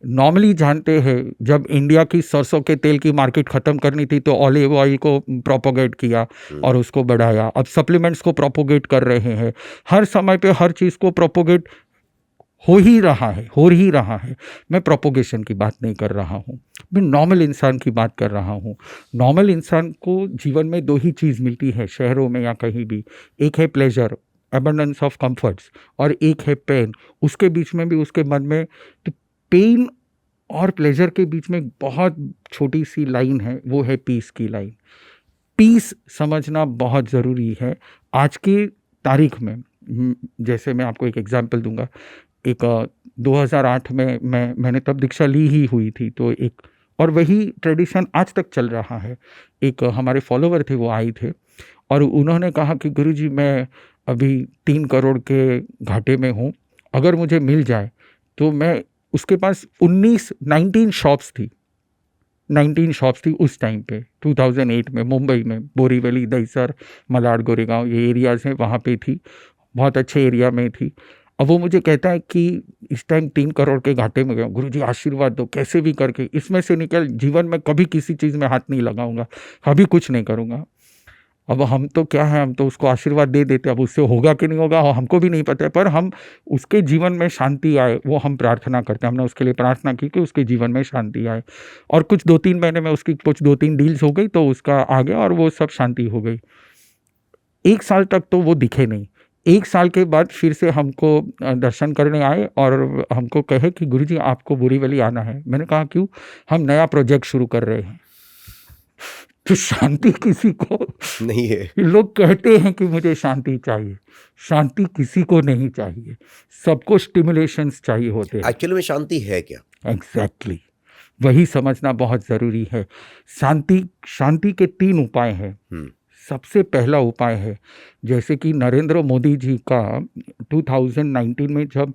नॉर्मली जानते हैं। जब इंडिया की सरसों के तेल की मार्केट ख़त्म करनी थी तो ऑलिव ऑयल को प्रोपोगेट किया और उसको बढ़ाया। अब सप्लीमेंट्स को प्रोपोगेट कर रहे हैं। हर समय पे हर चीज़ को प्रोपोगेट हो ही रहा है। मैं प्रोपोगेशन की बात नहीं कर रहा हूँ, मैं नॉर्मल इंसान की बात कर रहा हूँ। नॉर्मल इंसान को जीवन में दो ही चीज़ मिलती है, शहरों में या कहीं भी। एक है प्लेजर, अबंडेंस ऑफ कंफर्ट्स, और एक है पेन। उसके बीच में भी उसके मन में, तो पेन और प्लेजर के बीच में बहुत छोटी सी लाइन है, वो है पीस की लाइन। पीस समझना बहुत ज़रूरी है आज की तारीख में। जैसे मैं आपको एक एग्जांपल दूंगा। एक 2008 में मैंने तब दीक्षा ली ही हुई थी, तो एक, और वही ट्रेडिशन आज तक चल रहा है। एक हमारे फॉलोवर थे, वो आए थे और उन्होंने कहा कि गुरुजी मैं अभी 3 करोड़ के घाटे में हूँ, अगर मुझे मिल जाए तो मैं, उसके पास 19 शॉप्स थी उस टाइम पे, 2008 में मुंबई में बोरीवली, दहिसर, मलाड, गोरेगांव, ये एरियाज़ हैं, वहाँ पे थी, बहुत अच्छे एरिया में थी। अब वो मुझे कहता है कि इस टाइम 3 करोड़ के घाटे में गया, गुरुजी आशीर्वाद दो, कैसे भी करके इसमें से निकल, जीवन में कभी किसी चीज़ में हाथ नहीं लगाऊंगा, कभी कुछ नहीं करूँगा। अब हम तो क्या है, हम तो उसको आशीर्वाद दे देते, अब उससे होगा कि नहीं होगा हमको भी नहीं पता है, पर हम उसके जीवन में शांति आए वो हम प्रार्थना करते हैं। हमने उसके लिए प्रार्थना की कि उसके जीवन में शांति आए, और कुछ 2-3 महीने में उसकी कुछ 2-3 डील्स हो गई, तो उसका आ गया और वो सब शांति हो गई। 1 साल तक तो वो दिखे नहीं। 1 साल के बाद फिर से हमको दर्शन करने आए और हमको कहे कि गुरुजी आपको बोरीवली आना है। मैंने कहा क्यों? हम नया प्रोजेक्ट शुरू कर रहे हैं। तो शांति किसी को नहीं है। लोग कहते हैं कि मुझे शांति चाहिए, शांति किसी को नहीं चाहिए, सबको स्टिमुलेशंस चाहिए होते हैं। एक्चुअली में शांति है क्या? एग्जैक्टली, वही समझना बहुत ज़रूरी है। शांति के 3 उपाय हैं। सबसे पहला उपाय है, जैसे कि नरेंद्र मोदी जी का 2019 में जब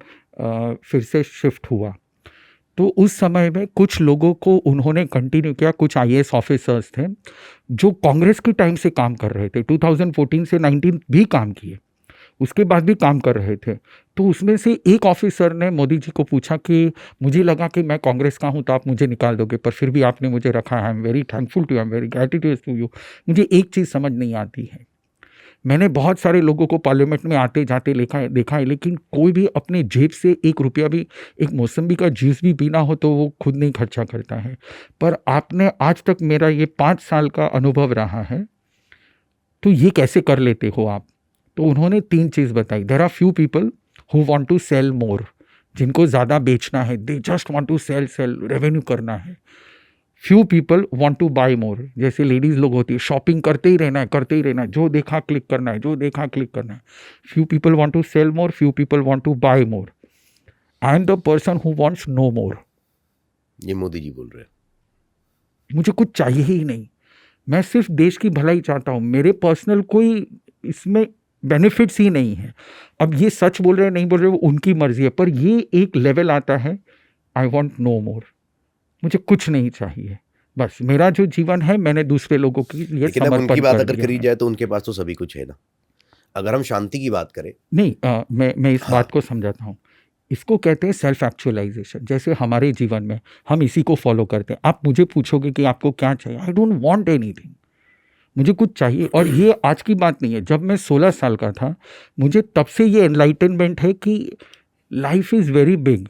फिर से शिफ्ट हुआ, तो उस समय में कुछ लोगों को उन्होंने कंटिन्यू किया। कुछ आईएएस ऑफिसर्स थे जो कांग्रेस के टाइम से काम कर रहे थे, 2014 से 19 भी काम किए, उसके बाद भी काम कर रहे थे। तो उसमें से एक ऑफिसर ने मोदी जी को पूछा कि मुझे लगा कि मैं कांग्रेस का हूं तो आप मुझे निकाल दोगे, पर फिर भी आपने मुझे रखा है, I am very thankful to you, I am very gratitude to you. मुझे एक चीज़ समझ नहीं आती है, मैंने बहुत सारे लोगों को पार्लियामेंट में आते जाते देखा है, लेकिन कोई भी अपने जेब से 1 रुपया भी, एक मौसम्बी का जूस भी पीना हो तो वो खुद नहीं खर्चा करता है। पर आपने आज तक, मेरा ये 5 साल का अनुभव रहा है, तो ये कैसे कर लेते हो आप? तो उन्होंने 3 चीज़ बताई। There are few people who want to sell more, जिनको ज़्यादा बेचना है, they just want to sell revenue करना है। Few people want to buy more, जैसे लेडीज़ लोग होती है, शॉपिंग करते ही रहना है, जो देखा क्लिक करना है, few people want to sell more, few people want to buy more. I am the person who wants no more. ये मोदी जी बोल रहे हैं। मुझे कुछ चाहिए ही नहीं, मैं सिर्फ देश की भलाई चाहता हूँ, मेरे पर्सनल कोई इसमें बेनिफिट्स ही नहीं है। अब ये सच बोल रहे हैं नहीं बोल रहे वो उनकी मर्जी है, पर ये एक लेवल आता है, आई वॉन्ट नो मोर, मुझे कुछ नहीं चाहिए, बस मेरा जो जीवन है मैंने दूसरे लोगों के लिए लेकिन अब उनकी समर्पण बात कर अगर दिया करी है। जाए तो उनके पास तो सभी कुछ है ना। अगर हम शांति की बात करें, नहीं मैं इस हाँ। बात को समझाता हूँ, इसको कहते हैं सेल्फ एक्चुअलाइजेशन। जैसे हमारे जीवन में हम इसी को फॉलो करते हैं। आप मुझे पूछोगे कि आपको क्या चाहिए, आई डोंट वांट एनीथिंग, मुझे कुछ चाहिए। और ये आज की बात नहीं है, जब मैं 16 साल का था मुझे तब से ये एनलाइटनमेंट है कि लाइफ इज़ वेरी बिग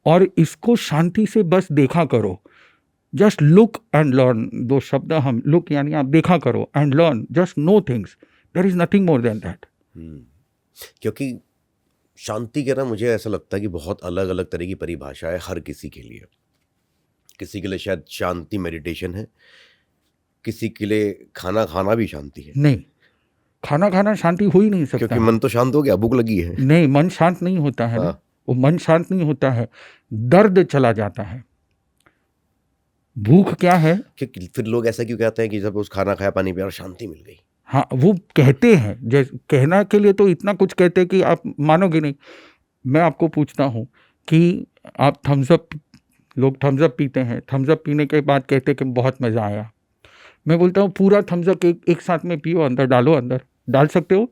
और इसको शांति से बस देखा करो, जस्ट लुक एंड लर्न। दो शब्द हम लुक यानी आप देखा करो, and learn, just know things, there is nothing more than that. क्योंकि शांति के ना मुझे ऐसा लगता है कि बहुत अलग अलग तरह की परिभाषा है हर किसी के लिए। किसी के लिए शायद शांति मेडिटेशन है, किसी के लिए खाना खाना भी शांति है। नहीं, खाना खाना शांति हो ही नहीं सकता क्योंकि है। मन तो शांत हो गया, भूख लगी है। नहीं, मन शांत नहीं होता है ना, हाँ। वो मन शांत नहीं होता है, दर्द चला जाता है। भूख क्या है? कि फिर लोग ऐसा क्यों कहते हैं कि जब उस खाना खाया पानी पिया और शांति मिल गई? हाँ, वो कहते हैं, जैसे कहना के लिए तो इतना कुछ कहते हैं कि आप मानोगे नहीं। मैं आपको पूछता हूँ कि आप थम्सअप, लोग थम्सअप पीते हैं, थम्सअप पीने के बाद कहते हैं कि बहुत मज़ा आया। मैं बोलता हूँ पूरा थम्सअप एक साथ में पियो, अंदर डालो, अंदर डाल सकते हो?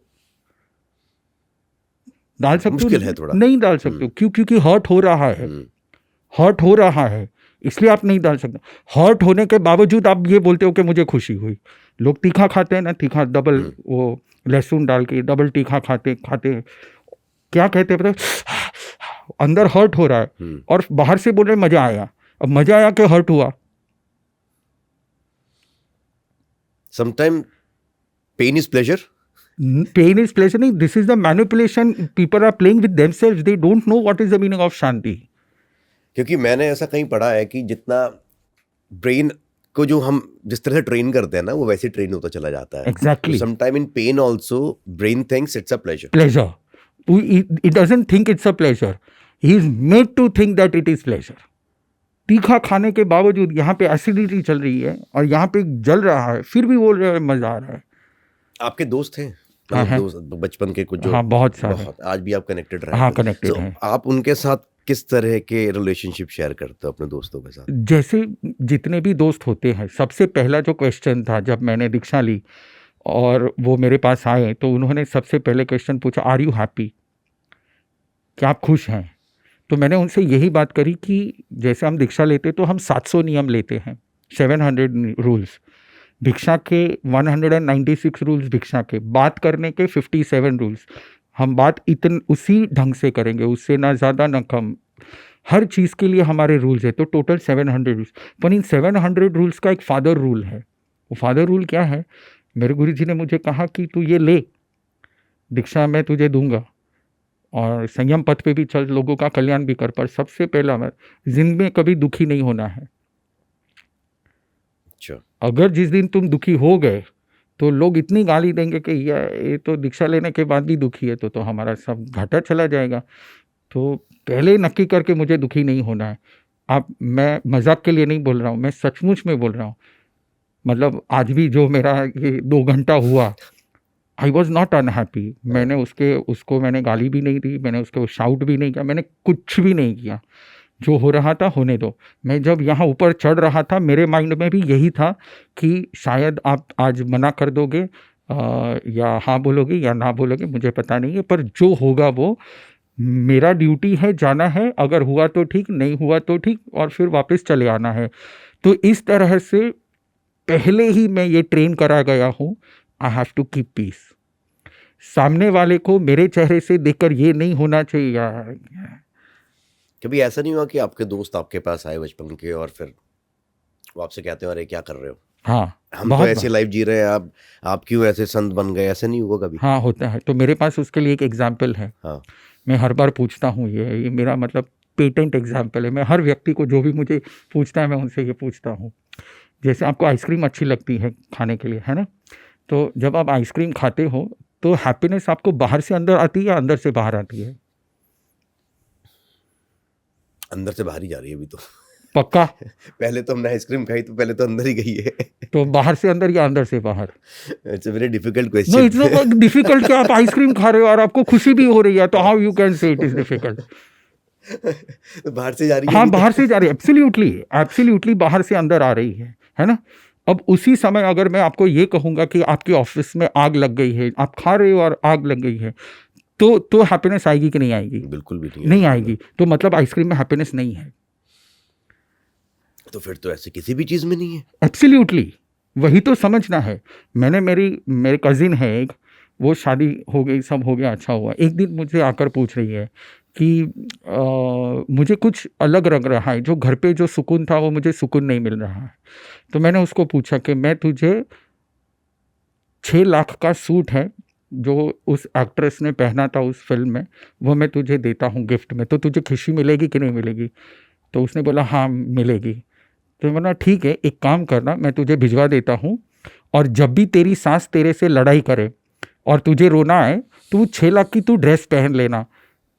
डाल सकते हो? मुश्किल है थोड़ा। नहीं डाल सकते हो। क्यों? क्योंकि हर्ट हो रहा है, हर्ट हो रहा है, इसलिए आप नहीं डाल सकते। हर्ट होने के बावजूद आप ये बोलते हो कि मुझे खुशी हुई। लोग तीखा खाते हैं ना, तीखा डबल वो लहसुन डाल के डबल तीखा खाते हैं, क्या कहते हैं पता है? अंदर हर्ट हो रहा है और बाहर से बोल रहे मजा आया। अब मजा आया कि हर्ट हुआ? Sometime pain is pleasure. Pain is pleasure नहीं, this is the manipulation. People are playing with themselves, they don't know what is the meaning of shanti. क्योंकि मैंने ऐसा कहीं पढ़ा है कि जितना ब्रेन को जो हम जिस तरह से ट्रेन करते हैं ना, वो वैसे ट्रेन होता चला जाता है। Exactly. Sometime in pen also brain thinks it's a pleasure. Pleasure. It doesn't think it's a pleasure. He is made to think that it is pleasure. तीखा खाने के बावजूद यहाँ पे एसिडिटी चल रही है और यहाँ पे जल रहा है, फिर भी बोल रहे हैं मजा आ रहा है। आपके दोस्त हैं? हाँ, मतलब दोस्त बचपन के कुछ जो? हाँ, बहुत सारे। आज भी आप कनेक्टेड रहे? हाँ, कनेक्टेड हैं। आप उनके साथ किस तरह के रिलेशनशिप शेयर करते हो अपने दोस्तों के साथ? जैसे जितने भी दोस्त होते हैं, सबसे पहला जो क्वेश्चन था जब मैंने दीक्षा ली और वो मेरे पास आए, तो उन्होंने सबसे पहले क्वेश्चन पूछा, आर यू हैप्पी? क्या आप खुश हैं? तो मैंने उनसे यही बात करी कि जैसे हम दीक्षा लेते तो हम 700 नियम लेते हैं, 700 रूल्स। भिक्षा के 196 रूल्स, भिक्षा के बात करने के 57 रूल्स। हम बात उसी ढंग से करेंगे, उससे ना ज़्यादा ना कम। हर चीज़ के लिए हमारे रूल्स है, तो टोटल 700 रूल्स। पर इन 700 रूल्स का एक फादर रूल है। वो फादर रूल क्या है? मेरे गुरुजी ने मुझे कहा कि तू ये ले, दीक्षा मैं तुझे दूंगा और संयम पथ पे भी चल, लोगों का कल्याण भी कर, पर सबसे पहला मैं जिंदगी में कभी दुखी नहीं होना है। अच्छा। अगर जिस दिन तुम दुखी हो गए तो लोग इतनी गाली देंगे कि ये तो दीक्षा लेने के बाद भी दुखी है, तो हमारा सब घाटा चला जाएगा। तो पहले नक्की करके मुझे दुखी नहीं होना है। आप, मैं मजाक के लिए नहीं बोल रहा हूँ, मैं सचमुच में बोल रहा हूँ। मतलब आज भी जो मेरा ये 2 घंटा हुआ, आई वॉज नॉट अनहैप्पी। मैंने उसको मैंने गाली भी नहीं दी, मैंने उसको शाउट भी नहीं किया, मैंने कुछ भी नहीं किया। जो हो रहा था होने दो। मैं जब यहाँ ऊपर चढ़ रहा था, मेरे माइंड में भी यही था कि शायद आप आज मना कर दोगे या हाँ बोलोगे या ना बोलोगे, मुझे पता नहीं है, पर जो होगा वो मेरा ड्यूटी है, जाना है। अगर हुआ तो ठीक, नहीं हुआ तो ठीक, और फिर वापस चले आना है। तो इस तरह से पहले ही मैं ये ट्रेन करा गया हूँ, I have to keep peace. सामने वाले को मेरे चेहरे से देखकर ये नहीं होना चाहिए यार। कभी ऐसा नहीं हुआ कि आपके दोस्त आपके पास आए बचपन के और फिर वो आपसे कहते हो अरे क्या कर रहे हो? हाँ, हम तो ऐसे लाइफ जी रहे हैं, आप क्यों ऐसे संत बन गए? ऐसा नहीं हुआ कभी? हाँ, होता है। तो मेरे पास उसके लिए एक एग्जाम्पल है। हाँ। मैं हर बार पूछता हूँ, ये मेरा मतलब पेटेंट एग्जाम्पल है। मैं हर व्यक्ति को जो भी मुझे पूछता है मैं उनसे ये पूछता हूँ। जैसे आपको आइसक्रीम अच्छी लगती है खाने के लिए, है ना? तो जब आप आइसक्रीम खाते हो तो हैप्पीनेस आपको बाहर से अंदर आती है या अंदर से बाहर आती है? अंदर से बाहर ही जा रही है अभी तो। पक्का। पहले तो हमने आइसक्रीम खाई तो पहले तो अंदर ही गई है। तो बाहर से अंदर या अंदर से बाहर? It's a very difficult no, question. It's not difficult कि आप आइसक्रीम खा रहे हो और आपको खुशी भी हो रही है, तो how you can say it is difficult? तो बाहर से जा रही है हाँ, अभी बाहर तक। से जा रही है, एब्सोल्युटली एब्सोल्युटली बाहर से अंदर आ रही है ना? अब उसी समय अगर मैं आपको ये कहूंगा कि आपके ऑफिस में आग लग गई है, आप खा रहे हो और आग लग गई है, तो हैप्पीनेस आएगी कि नहीं आएगी? बिल्कुल भी नहीं आएगी। तो मतलब आइसक्रीम में हैप्पीनेस नहीं है। तो फिर तो ऐसे किसी भी चीज में नहीं है। एब्सोल्युटली, वही तो समझना है। मैंने मेरे कजिन है एक, वो शादी हो गई, सब हो गया, अच्छा हुआ। एक दिन मुझे आकर पूछ रही है कि मुझे कुछ अलग लग रहा है, जो घर पे जो सुकून था वो मुझे सुकून नहीं मिल रहा है। तो मैंने उसको पूछा कि मैं तुझे 6 लाख का सूट है जो उस एक्ट्रेस ने पहना था उस फिल्म में, वो मैं तुझे देता हूँ गिफ्ट में, तो तुझे खुशी मिलेगी कि नहीं मिलेगी? तो उसने बोला हाँ मिलेगी। तो मैंने ठीक है, एक काम करना, मैं तुझे भिजवा देता हूँ, और जब भी तेरी सास तेरे से लड़ाई करे और तुझे रोना है तो 6 लाख की तू ड्रेस पहन लेना,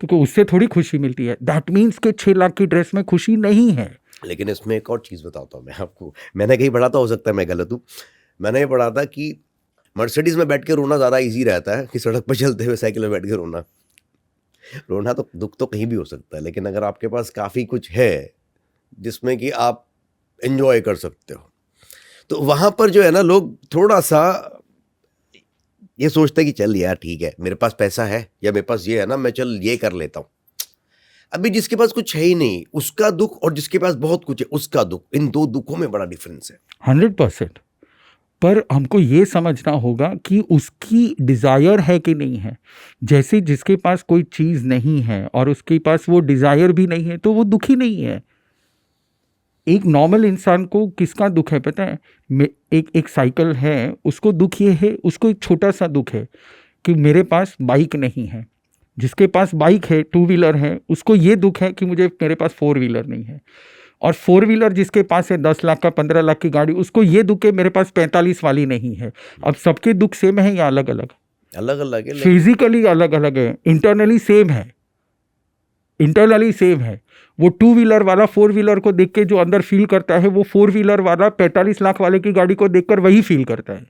क्योंकि उससे थोड़ी खुशी मिलती है। दैट मीन्स कि 6 लाख की ड्रेस में खुशी नहीं है। लेकिन इसमें एक और चीज बताता हूँ मैं आपको, मैंने कहीं पढ़ा था, हो सकता है मैं गलत हूँ, मैंने ये पढ़ा था कि मर्सिडीज में बैठ के रोना ज्यादा इजी रहता है कि सड़क पर चलते हुए साइकिल में बैठ के रोना। रोना तो दुख तो कहीं भी हो सकता है, लेकिन अगर आपके पास काफी कुछ है जिसमें कि आप एंजॉय कर सकते हो, तो वहां पर जो है ना, लोग थोड़ा सा ये सोचते हैं कि चल यार ठीक है, मेरे पास पैसा है या मेरे पास ये है ना, मैं चल ये कर लेता हूं। अभी जिसके पास कुछ है ही नहीं उसका दुख, और जिसके पास बहुत कुछ है उसका दुख, इन दो दुखों में बड़ा डिफरेंस है। 100%। पर हमको ये समझना होगा कि उसकी डिज़ायर है कि नहीं है। जैसे जिसके पास कोई चीज़ नहीं है और उसके पास वो डिज़ायर भी नहीं है, तो वो दुखी नहीं है। एक नॉर्मल इंसान को किसका दुख है पता है? एक साइकिल है, उसको दुख ये है, उसको एक छोटा सा दुख है कि मेरे पास बाइक नहीं है। जिसके पास बाइक है, 2 व्हीलर है, उसको ये दुख है कि मेरे पास 4 व्हीलर नहीं है। और 4 व्हीलर जिसके पास है 10 लाख का, 15 लाख की गाड़ी, उसको ये दुख है मेरे पास 45 वाली नहीं है। अब सबके दुख सेम है या अलग अलग? अलग अलग है, फिजिकली अलग अलग है, इंटरनली सेम है। इंटरनली सेम है। वो 2 व्हीलर वाला 4 व्हीलर को देख के जो अंदर फील करता है, वो 4 व्हीलर वाला 45 लाख वाले की गाड़ी को देखकर वही फील करता है।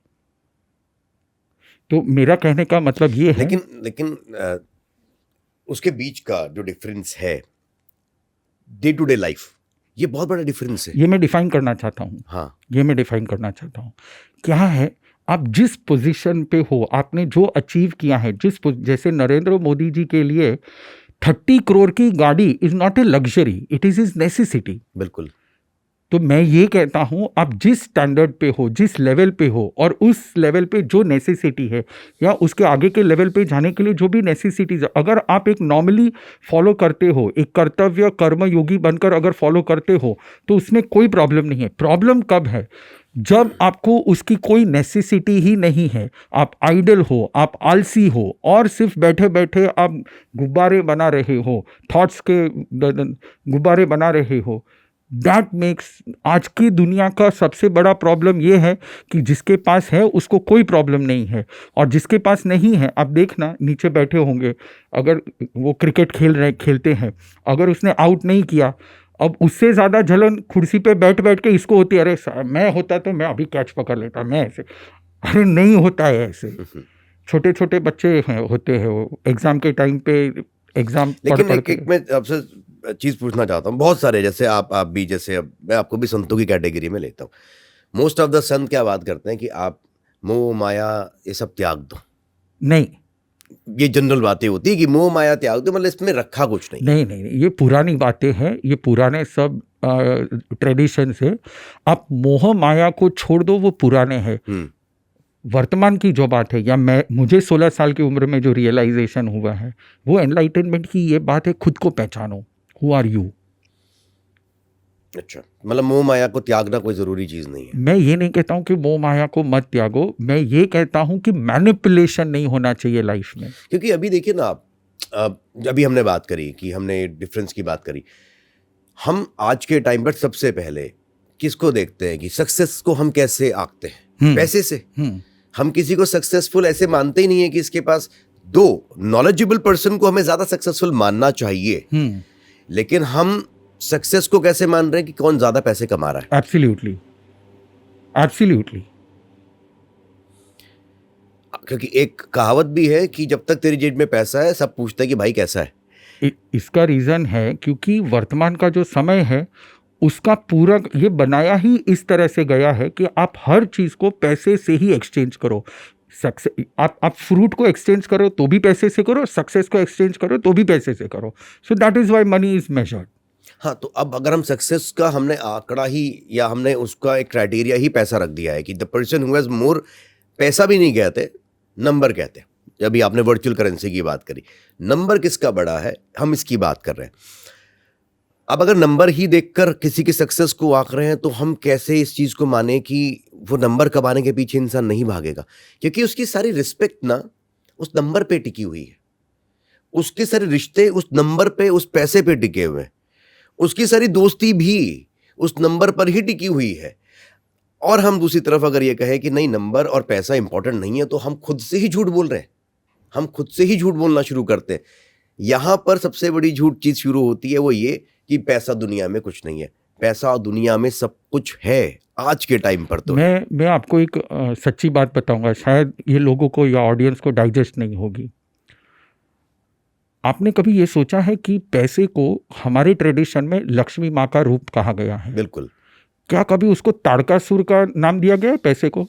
तो मेरा कहने का मतलब ये है, लेकिन उसके बीच का जो डिफरेंस है डे टू डे लाइफ, ये बहुत बड़ा डिफरेंस है। ये मैं डिफाइन करना चाहता हूँ। हाँ, ये मैं डिफाइन करना चाहता हूँ। क्या है, आप जिस पोजीशन पे हो, आपने जो अचीव किया है, जैसे नरेंद्र मोदी जी के लिए 30 करोड़ की गाड़ी is not a luxury, it is his necessity. बिल्कुल। तो मैं ये कहता हूँ, आप जिस स्टैंडर्ड पे हो, जिस लेवल पे हो, और उस लेवल पे जो नेसेसिटी है या उसके आगे के लेवल पे जाने के लिए जो भी नेसेसिटीज है, अगर आप एक नॉर्मली फॉलो करते हो, एक कर्तव्य कर्म योगी बनकर अगर फॉलो करते हो, तो उसमें कोई प्रॉब्लम नहीं है। प्रॉब्लम कब है? जब आपको उसकी कोई नेसेसिटी ही नहीं है, आप आइडल हो, आप आलसी हो, और सिर्फ बैठे बैठे आप गुब्बारे बना रहे हो, थॉट्स के गुब्बारे बना रहे हो। दैट मेक्स, आज की दुनिया का सबसे बड़ा प्रॉब्लम ये है कि जिसके पास है उसको कोई प्रॉब्लम नहीं है, और जिसके पास नहीं है, आप देखना नीचे बैठे होंगे, अगर वो क्रिकेट खेलते हैं, अगर उसने आउट नहीं किया, अब उससे ज़्यादा जलन कुर्सी पे बैठ बैठ के इसको होती है, अरे मैं होता तो मैं अभी कैच पकड़ लेता, मैं ऐसे। अरे नहीं होता है ऐसे। छोटे छोटे बच्चे होते हैं, वो एग्ज़ाम के टाइम पे एग्ज़ाम लेकिन एक मैं आपसे चीज पूछना चाहता हूँ, बहुत सारे जैसे आप भी, जैसे अब मैं आपको भी संतों की कैटेगरी में लेता हूँ। मोस्ट ऑफ द संत क्या बात करते हैं कि आप मोह माया ये सब त्याग दो। नहीं, ये जनरल बातें होती है कि मोह माया त्याग दो, मतलब इसमें रखा कुछ नहीं। नहीं, ये पुरानी बातें हैं, ये पुराने सब ट्रेडिशन से। आप मोह माया को छोड़ दो, वो पुराने हैं। वर्तमान की जो बात है, या मुझे 16 साल की उम्र में जो रियलाइजेशन हुआ है, वो एनलाइटनमेंट की ये बात है, खुद को पहचानो, हु आर यू। अच्छा, मतलब मोह माया को त्यागना कोई जरूरी चीज नहीं है। मैं ये नहीं कहता हूँ कि मोह माया को मत त्यागो, मैं ये कहता हूँ कि मैनिपुलेशन नहीं होना चाहिए लाइफ में। क्योंकि अभी देखिए ना आप, अभी हमने बात करी कि हमने डिफरेंस की बात करी, हम आज के टाइम पर सबसे पहले किसको देखते हैं कि सक्सेस को हम कैसे आंकते हैं? पैसे से। हम किसी को सक्सेसफुल ऐसे मानते ही नहीं है कि इसके पास दो नॉलेजेबल पर्सन को हमें ज्यादा सक्सेसफुल मानना चाहिए, लेकिन हम सक्सेस को कैसे मान रहे हैं कि कौन ज्यादा पैसे कमा रहा है? Absolutely, absolutely. क्योंकि एक कहावत भी है कि जब तक तेरी जेब में पैसा है सब पूछते हैं कि भाई कैसा है। इसका रीज़न है क्योंकि वर्तमान का जो समय है उसका पूरा ये बनाया ही इस तरह से गया है कि आप हर चीज़ को पैसे से ही एक्सचेंज करो। सक्सेस, आप फ्रूट को एक्सचेंज करो तो भी पैसे से करो, सक्सेस को एक्सचेंज करो तो भी पैसे से करो। So that is why money is measured. हाँ, तो अब अगर हम सक्सेस का हमने आंकड़ा ही या हमने उसका एक क्राइटेरिया ही पैसा रख दिया है कि the person who has more, पैसा भी नहीं कहते, नंबर कहते हैं। अभी आपने वर्चुअल करेंसी की बात करी, नंबर किसका बड़ा है, हम इसकी बात कर रहे हैं। अब अगर नंबर ही देखकर किसी की सक्सेस को आंक रहे हैं तो हम कैसे इस चीज़ को माने कि वो नंबर कमाने के पीछे इंसान नहीं भागेगा? क्योंकि उसकी सारी रिस्पेक्ट ना उस नंबर पे टिकी हुई है, उसके सारे रिश्ते उस नंबर पे, उस पैसे पे टिके हुए हैं, उसकी सारी दोस्ती भी उस नंबर पर ही टिकी हुई है। और हम दूसरी तरफ अगर ये कहें कि नहीं नंबर और पैसा इंपॉर्टेंट नहीं है, तो हम खुद से ही झूठ बोल रहे हैं, हम खुद से ही झूठ बोलना शुरू करते हैं। यहां पर सबसे बड़ी झूठ चीज शुरू होती है, वो ये कि पैसा दुनिया में कुछ नहीं है। पैसा दुनिया में सब कुछ है आज के टाइम पर। तो मैं आपको एक सच्ची बात बताऊंगा, शायद ये लोगों को या ऑडियंस को डाइजेस्ट नहीं होगी। आपने कभी ये सोचा है कि पैसे को हमारे ट्रेडिशन में लक्ष्मी माँ का रूप कहा गया है? बिल्कुल। क्या कभी उसको ताड़कासुर का नाम दिया गया है पैसे को?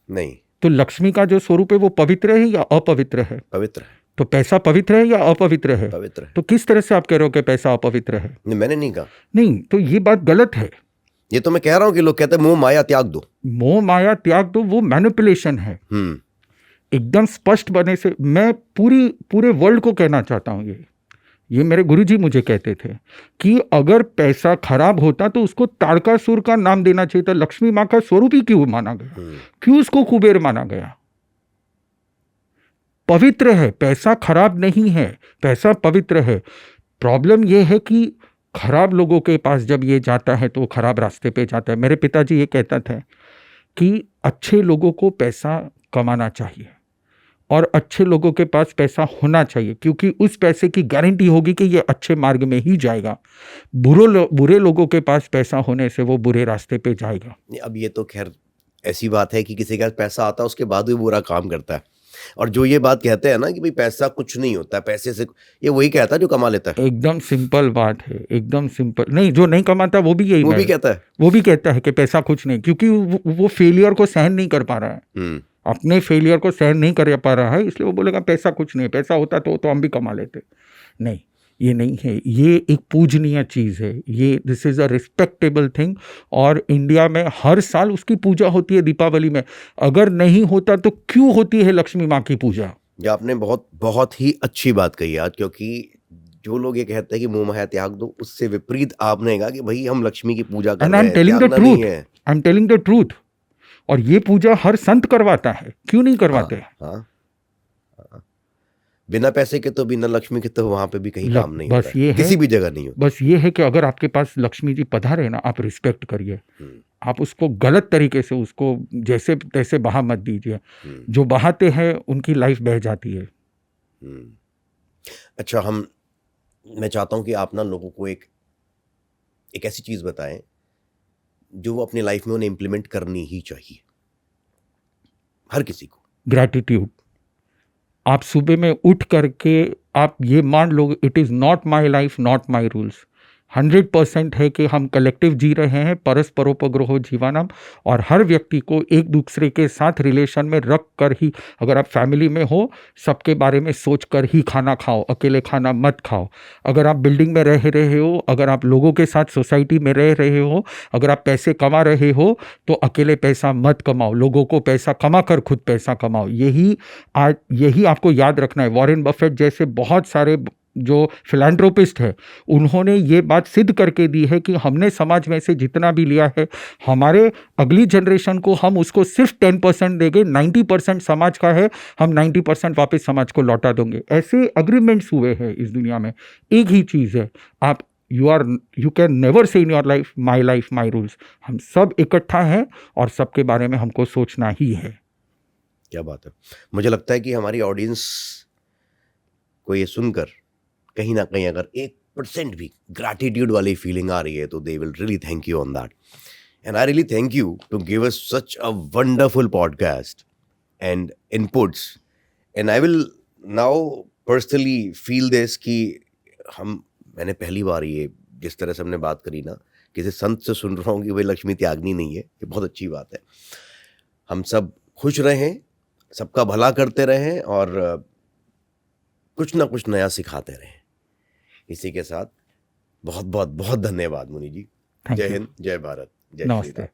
नहीं। तो लक्ष्मी का जो स्वरूप है वो पवित्र है या अपवित्र है? पवित्र है। तो पैसा पवित्र है या अपवित्र है? पवित्र है। तो किस तरह से आप कह रहे हो कि पैसा अपवित्र है? नहीं, मैंने नहीं कहा। नहीं, तो ये बात गलत है। ये तो मैं कह रहा हूं कि लोग कहते हैं मोह माया त्याग दो। मोह माया त्याग दो, वो मैनिपुलेशन है। एकदम स्पष्ट बने से मैं पूरे वर्ल्ड को कहना चाहता हूँ, ये मेरे गुरुजी मुझे कहते थे कि अगर पैसा खराब होता तो उसको ताड़कासुर का नाम देना चाहिए था। लक्ष्मी माँ का स्वरूप ही क्यों माना गया? क्यों उसको कुबेर माना गया? पवित्र है, पैसा खराब नहीं है, पैसा पवित्र है। प्रॉब्लम यह है कि खराब लोगों के पास जब ये जाता है तो खराब रास्ते पे जाता है। मेरे पिताजी ये कहता था कि अच्छे लोगों को पैसा कमाना चाहिए और अच्छे लोगों के पास पैसा होना चाहिए, क्योंकि उस पैसे की गारंटी होगी कि ये अच्छे मार्ग में ही जाएगा। बुरे लोगों के पास पैसा होने से वो बुरे रास्ते पे जाएगा। अब ये तो खैर ऐसी बात है कि किसी के पास पैसा आता है उसके बाद भी बुरा काम करता है। और जो ये बात कहते हैं ना कि भाई पैसा कुछ नहीं होता, पैसे से, ये वही कहता है जो कमा लेता है। एकदम सिंपल बात है, एकदम सिंपल। नहीं, जो नहीं कमाता वो भी यही वो भी कहता है, वो भी कहता है कि पैसा कुछ नहीं, क्योंकि वो फेलियर को सहन नहीं कर पा रहा है, अपने फेलियर को सहन नहीं कर पा रहा है, इसलिए वो बोलेगा पैसा कुछ नहीं। पैसा होता तो हम भी कमा लेते। नहीं, ये नहीं है। ये एक पूजनीय चीज़ है, ये this is a respectable thing. और इंडिया में हर साल उसकी पूजा होती है दीपावली में। अगर नहीं होता तो क्यों होती है लक्ष्मी माँ की पूजा? ये आपने बहुत ही अच्छी बात कही आज, क्योंकि जो लोग ये कहते हैं कि मोह माया त्याग दो, उससे विपरीत आपने कहा कि भाई हम लक्ष्मी की पूजा कर रहे हैं, त्यागना नहीं है। I am telling the truth. और ये पूजा हर संत करवाता है, क्यों नहीं करवाते? हाँ। बिना पैसे के तो, बिना लक्ष्मी के तो वहां पे भी कहीं काम नहीं होता है, किसी भी जगह नहीं होता। बस ये है कि अगर आपके पास लक्ष्मी जी पधारे ना, आप रिस्पेक्ट करिए। आप उसको गलत तरीके से उसको जैसे तैसे बहा मत दीजिए। जो बहाते हैं उनकी लाइफ बह जाती है। अच्छा, मैं चाहता हूं कि आप ना लोगों को एक ऐसी चीज बताएं जो वो अपनी लाइफ में उन्हें इंप्लीमेंट करनी ही चाहिए, हर किसी को। ग्रैटिट्यूड। आप सुबह में उठ करके आप ये मान लो, it is not my life, not my rules. 100% है कि हम कलेक्टिव जी रहे हैं, परस्परोपग्रहो जीवानाम। और हर व्यक्ति को एक दूसरे के साथ रिलेशन में रख कर ही, अगर आप फैमिली में हो, सबके बारे में सोच कर ही खाना खाओ, अकेले खाना मत खाओ। अगर आप बिल्डिंग में रह रहे हो, अगर आप लोगों के साथ सोसाइटी में रह रहे हो, अगर आप पैसे कमा रहे हो तो अकेले पैसा मत कमाओ, लोगों को पैसा कमा कर खुद पैसा कमाओ। यही आपको याद रखना है। वॉरेन बफेट जैसे बहुत सारे जो फिलैंथ्रोपिस्ट है, उन्होंने ये बात सिद्ध करके दी है कि हमने समाज में से जितना भी लिया है, हमारे अगली जनरेशन को हम उसको सिर्फ 10% देंगे, 90% समाज का है, हम 90% वापस समाज को लौटा देंगे। ऐसे अग्रीमेंट्स हुए हैं इस दुनिया में। एक ही चीज़ है, आप you can never say in your life my rules. हम सब इकट्ठा हैं और सबके बारे में हमको सोचना ही है। क्या बात है। मुझे लगता है कि हमारी ऑडियंस को ये सुनकर कहीं ना कहीं अगर 1% भी ग्रैटिट्यूड वाली फीलिंग आ रही है तो they will really thank you on that. And I really thank you to give us such a wonderful podcast and inputs. And I will now personally feel this कि मैंने पहली बार ये जिस तरह से हमने बात करी ना, किसी संत से सुन रहा हूँ कि भाई लक्ष्मी त्यागनी नहीं है, ये बहुत अच्छी बात है. हम सब खुश रहें, सबका भला करते रहें और कुछ ना कुछ नया सिखाते रहें. इसी के साथ बहुत बहुत बहुत धन्यवाद मुनि जी. थैंक जय यू. हिंद, जय भारत, जय श्री राम. नमस्ते.